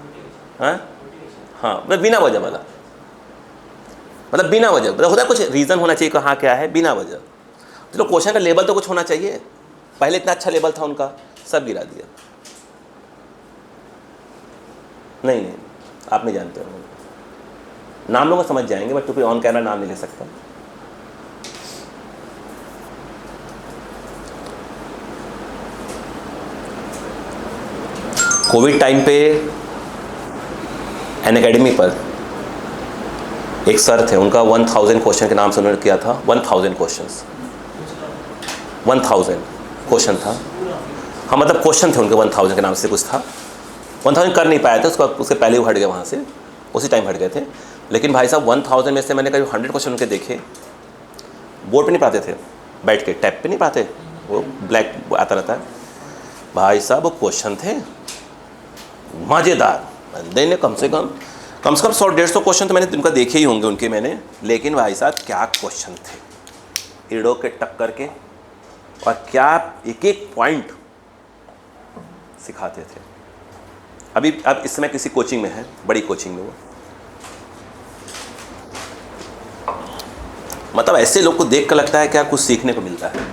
हाँ, मतलब बिना वजह वाला, मतलब बिना वजह, मतलब होता है कुछ रीज़न होना चाहिए, कहाँ क्या है, बिना वजह। चलो क्वेश्चन का लेवल तो कुछ होना चाहिए। पहले इतना अच्छा लेवल था उनका, सब गिरा दिया। नहीं, आप नहीं जानते हो, नाम लोग समझ जाएंगे, बट तो कोई ऑन कैमरा नाम नहीं ले सकता। कोविड टाइम पे एन अकेडमी पर एक सर थे, उनका 1000 क्वेश्चन के नाम से उन्होंने किया था। 1000 क्वेश्चन था। हाँ, मतलब क्वेश्चन थे उनके 1000 के नाम से कुछ था। 1000 कर नहीं पाया था, उसके पहले वो हट गए वहाँ से, उसी टाइम हट गए थे। लेकिन भाई साहब 1000 में से मैंने करीब 100 क्वेश्चन उनके देखे। बोर्ड पे नहीं पढ़ाते थे, बैठ के टैब पे नहीं पढ़ाते, वो ब्लैक आता रहता है। भाई साहब वो क्वेश्चन थे मज़ेदार। बंदे ने कम से कम 100-150 क्वेश्चन तो मैंने उनका देखे ही होंगे उनके मैंने। लेकिन भाई साहब क्या क्वेश्चन थे, ईड़ों के टक्कर के, और क्या एक एक पॉइंट सिखाते थे। अब इस समय किसी कोचिंग में है, बड़ी कोचिंग में वो। मतलब ऐसे लोग को देख कर लगता है क्या कुछ सीखने को मिलता है।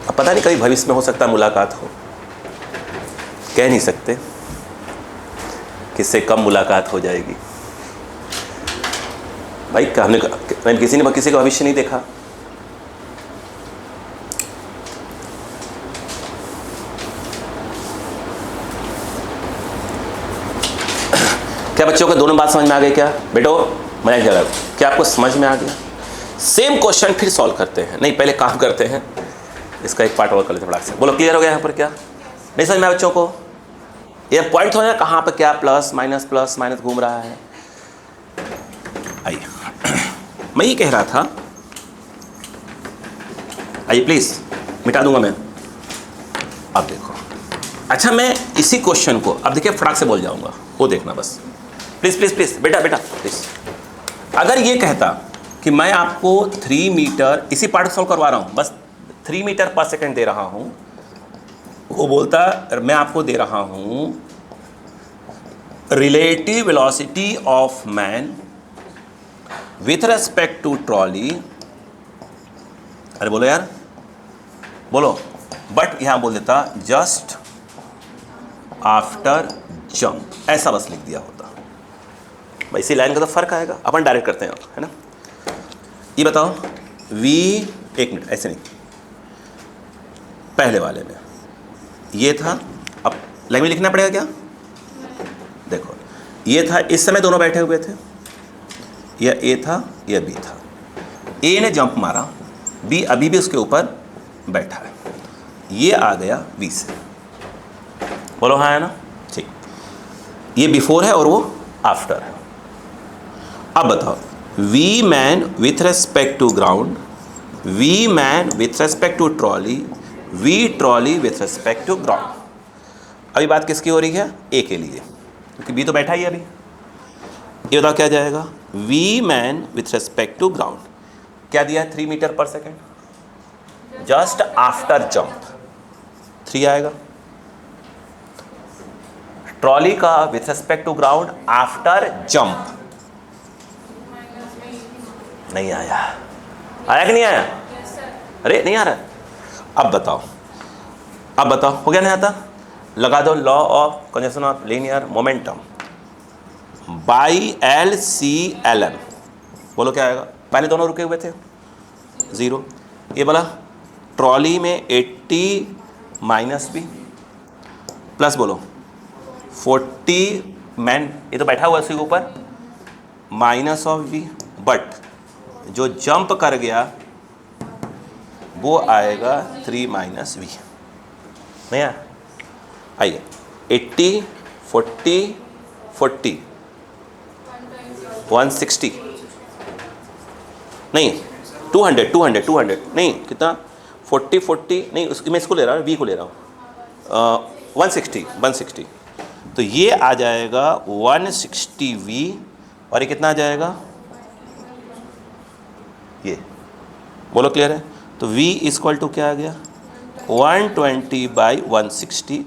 अब पता नहीं कभी भविष्य में हो सकता है मुलाकात हो, कह नहीं सकते, किससे कब मुलाकात हो जाएगी भाई। हमने किसी का भविष्य नहीं देखा। क्या बच्चों को दोनों बात समझ में आ गई? क्या बेटो मजा नहीं आ रहा? क्या आपको समझ में आ गया? सेम क्वेश्चन फिर सॉल्व करते हैं, नहीं पहले काम करते हैं, इसका एक पार्ट और कर लेते हैं फटाक से। बोलो क्लियर हो गया यहाँ पर? क्या नहीं समझ में आया बच्चों को? ये पॉइंट हो ना, कहाँ पर क्या प्लस माइनस घूम रहा है। आइए, मैं ये कह रहा था, आइए प्लीज मिटा दूंगा मैं। अब देखो, अच्छा मैं इसी क्वेश्चन को अब देखिए फटाक से बोल जाऊंगा, वो देखना बस। प्लीज बेटा प्लीज। अगर ये कहता कि मैं आपको 3 मीटर, इसी पार्ट को सॉल्व करवा रहा हूँ, बस 3 मीटर पर सेकेंड दे रहा हूँ, वो बोलता मैं आपको दे रहा हूँ relative velocity of man with respect to trolley. अरे बोलो यार, बोलो। बट यहां बोल देता जस्ट आफ्टर जंप, ऐसा बस लिख दिया होता। भाई इसी लाइन का तो फर्क आएगा, अपन डायरेक्ट करते हैं, है ना। ये बताओ v, एक मिनट, ऐसे नहीं, पहले वाले में ये था, अब लाइन में लिखना पड़ेगा क्या? देखो ये था, इस समय दोनों बैठे हुए थे, यह ए था, यह बी था। ए ने जंप मारा, बी अभी भी उसके ऊपर बैठा है, ये आ गया बी से। बोलो हाँ है ना? ठीक, ये बिफोर है और वो आफ्टर है। अब बताओ, V man with respect to ground, V man with respect to trolley, V trolley with respect to ground. अभी बात किसकी हो रही है? ए के लिए, क्योंकि बी तो बैठा ही है अभी। ये बताओ क्या जाएगा? V man with respect to ground क्या दिया है? 3 मीटर पर सेकेंड, जस्ट आफ्टर जंप 3 आएगा। ट्रॉली का with respect to ground after jump नहीं आया। आया कि नहीं आया? अरे नहीं आ रहा। अब बताओ, अब बताओ, हो गया नहीं आता? लगा दो law of conservation of linear momentum by L C L M. बोलो क्या आएगा? पहले दोनों रुके हुए थे 0, ये बोला ट्रॉली में 80 माइनस बी प्लस बोलो 40 मैन, ये तो बैठा हुआ है उसके ऊपर, माइनस ऑफ बी, बट जो जंप कर गया वो आएगा 3 माइनस बी। नहीं आया? आइए 80 40 40 160 नहीं 200 200 200 नहीं कितना 40 40 नहीं, उसकी मैं इसको ले रहा हूँ, वी को ले रहा हूँ 160 तो ये आ जाएगा 160 वी और ये कितना आ जाएगा? ये बोलो क्लियर है? तो v इक्वल टू क्या आ गया? 120 बाई 160,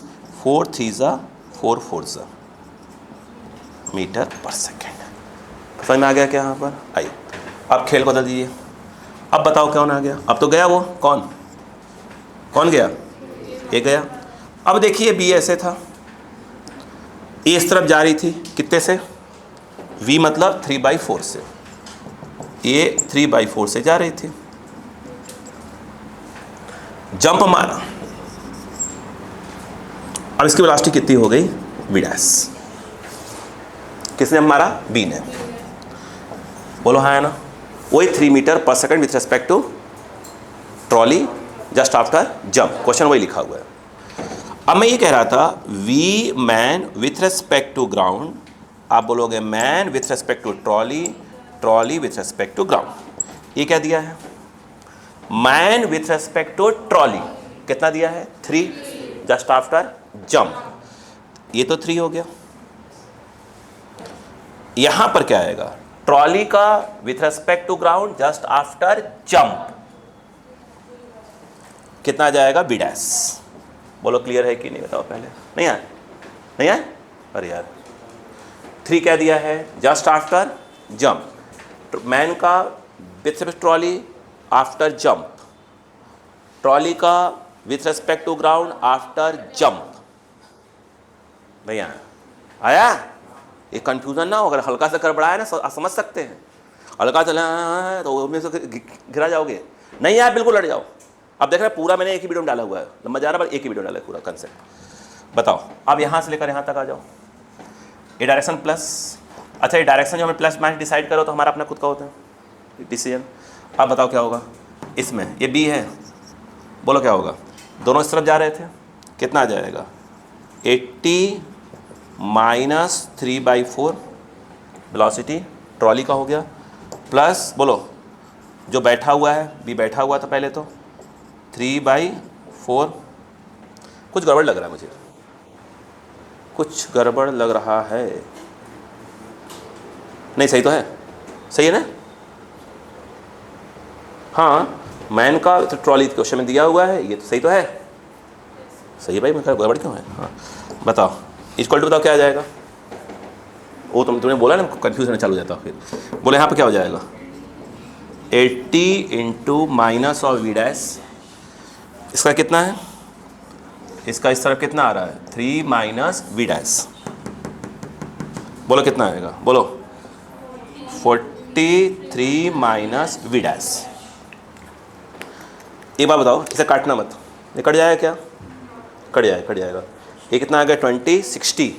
4 3 4 4 मीटर पर सेकेंड। समझ में आ गया क्या यहाँ पर? आइए अब खेल को बदल दीजिए। अब बताओ कौन आ गया? अब तो गया वो, कौन गया? ये गया। अब देखिए बी ऐसे था, ए इस तरफ जा रही थी, कितने से? v मतलब 3/4 से, ये 3/4 से जा रही थी, जंप मारा। अब इसकी वेलोसिटी कितनी हो गई? v dash. किसने मारा? b ने। बोलो हाँ है ना? वही 3 metre per second with respect to trolley just after jump, question वही लिखा हुआ है। अब मैं ये कह रहा था V man with respect to ground, आप बोलोगे man with respect to trolley, trolley with respect to ground. ये क्या दिया है? Man with respect to trolley कितना दिया है? 3 जस्ट आफ्टर जंप, ये तो 3 हो गया। यहां पर क्या आएगा? ट्रॉली का with respect to ground just after jump कितना जाएगा? B dash. बोलो क्लियर है कि नहीं? बताओ पहले। नहीं आया? नहीं आया? अरे यार 3 क्या दिया है? Just after jump. मैन का with respect trolley after jump, trolley का with respect to ground after jump. नहीं आया? आया? ये कंफ्यूजन ना हो, अगर हल्का सा गड़बड़ा है ना समझ सकते हैं, हल्का सा तो उनमें से घिरा जाओगे। नहीं आया? बिल्कुल लड़ जाओ। अब देख रहे पूरा मैंने एक ही वीडियो में डाला हुआ है, लंबा जा रहा है, एक ही वीडियो डाला है पूरा कंसेप्ट। बताओ अब यहाँ से लेकर यहाँ तक आ जाओ। ये डायरेक्शन प्लस, अच्छा ये डायरेक्शन जो हमें प्लस माइनस डिसाइड करो तो हमारा अपना खुद का होता है डिसीजन। अब बताओ क्या होगा इसमें? ये बी है, बोलो क्या होगा? दोनों इस तरफ जा रहे थे, कितना आ जाएगा? 80 माइनस 3/4 वेलोसिटी ट्रॉली का हो गया, प्लस बोलो जो बैठा हुआ है, बी बैठा हुआ था पहले, तो 3/4। कुछ गड़बड़ लग रहा है मुझे, कुछ गड़बड़ लग रहा है। नहीं सही तो है? सही है ना? हाँ मैन का तो ट्रॉली क्वेश्चन में दिया हुआ है, ये तो सही तो है? सही है भाई, मैं गड़बड़ क्यों है? हाँ बताओ इक्वल टू बताओ क्या आ जाएगा? वो तुमने बोला ना, कंफ्यूज होने चालू हो जाता फिर। बोले यहाँ पे क्या हो जाएगा? 80 into minus of V dash, इसका कितना है? इसका इस तरफ कितना आ रहा है? 3 माइनस वी डैश। बोलो कितना आएगा? बोलो 43 माइनस वी डैश। एक बार बताओ, इसे काटना मत, कट जाएगा क्या? कट जाएगा। ये कितना आ गया? 20, 60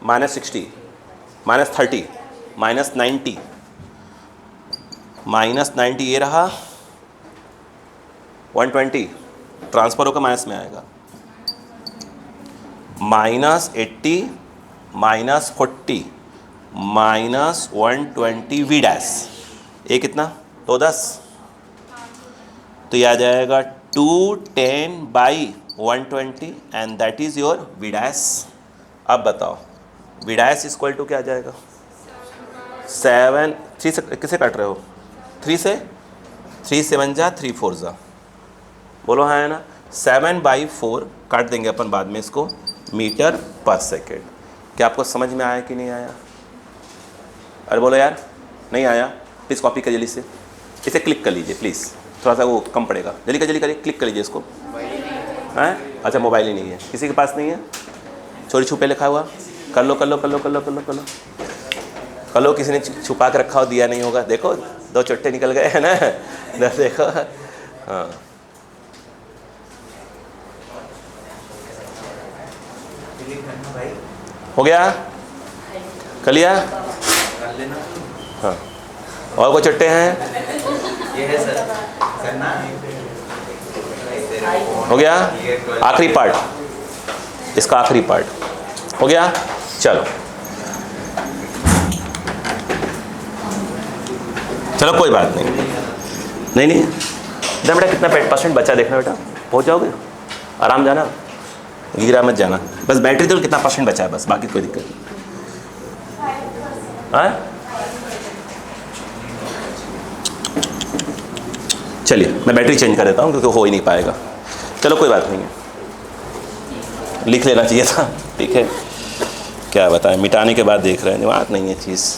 माइनस 60 माइनस 30 माइनस 90 माइनस 90 ये रहा 120, ट्रांसफर होकर माइनस में आएगा, minus 80 minus 40 minus 120 V dash. ये कितना? 210। तो ये आ जाएगा 210/120 and that is your V dash. अब बताओ वी डैश इक्वल टू क्या आ जाएगा? 7, 3 से किसे काट रहे हो? 3 से 3 7 जा 3 4 जा, बोलो हाँ है ना। 7/4 काट देंगे अपन बाद में इसको, मीटर पर सेकेंड। क्या आपको समझ में आया कि नहीं आया? अरे बोलो यार, नहीं आया? प्लीज़ कॉपी कर जल्दी से, इसे क्लिक कर लीजिए प्लीज़, थोड़ा सा वो कम पड़ेगा। जल्दी करिए, क्लिक कर लीजिए इसको। हैं? अच्छा मोबाइल ही नहीं है, किसी के पास नहीं है? चोरी छुपे लिखा हुआ, कर लो, किसी ने छुपा के रखा हो, दिया नहीं होगा। देखो 2 चुट्टे निकल गए हैं ना, देखो। हाँ हो गया? कर लिया? हाँ, और कोई चट्टे हैं? ये है सर, करना हो गया? आखिरी पार्ट, इसका आखिरी पार्ट हो गया। चलो कोई बात नहीं। देखना बेटा कितना % बचा, देखना बेटा, पहुंच जाओगे, आराम जाना, गिरा मत जाना। बस बैटरी तो कितना % बचा है बस, बाकी कोई दिक्कत नहीं। हाँ चलिए मैं बैटरी चेंज कर देता हूँ क्योंकि हो ही नहीं पाएगा। चलो कोई बात नहीं है, लिख लेना चाहिए था। ठीक है, क्या बताएं, मिटाने के बाद देख रहे हैं, दिमाग नहीं है चीज़।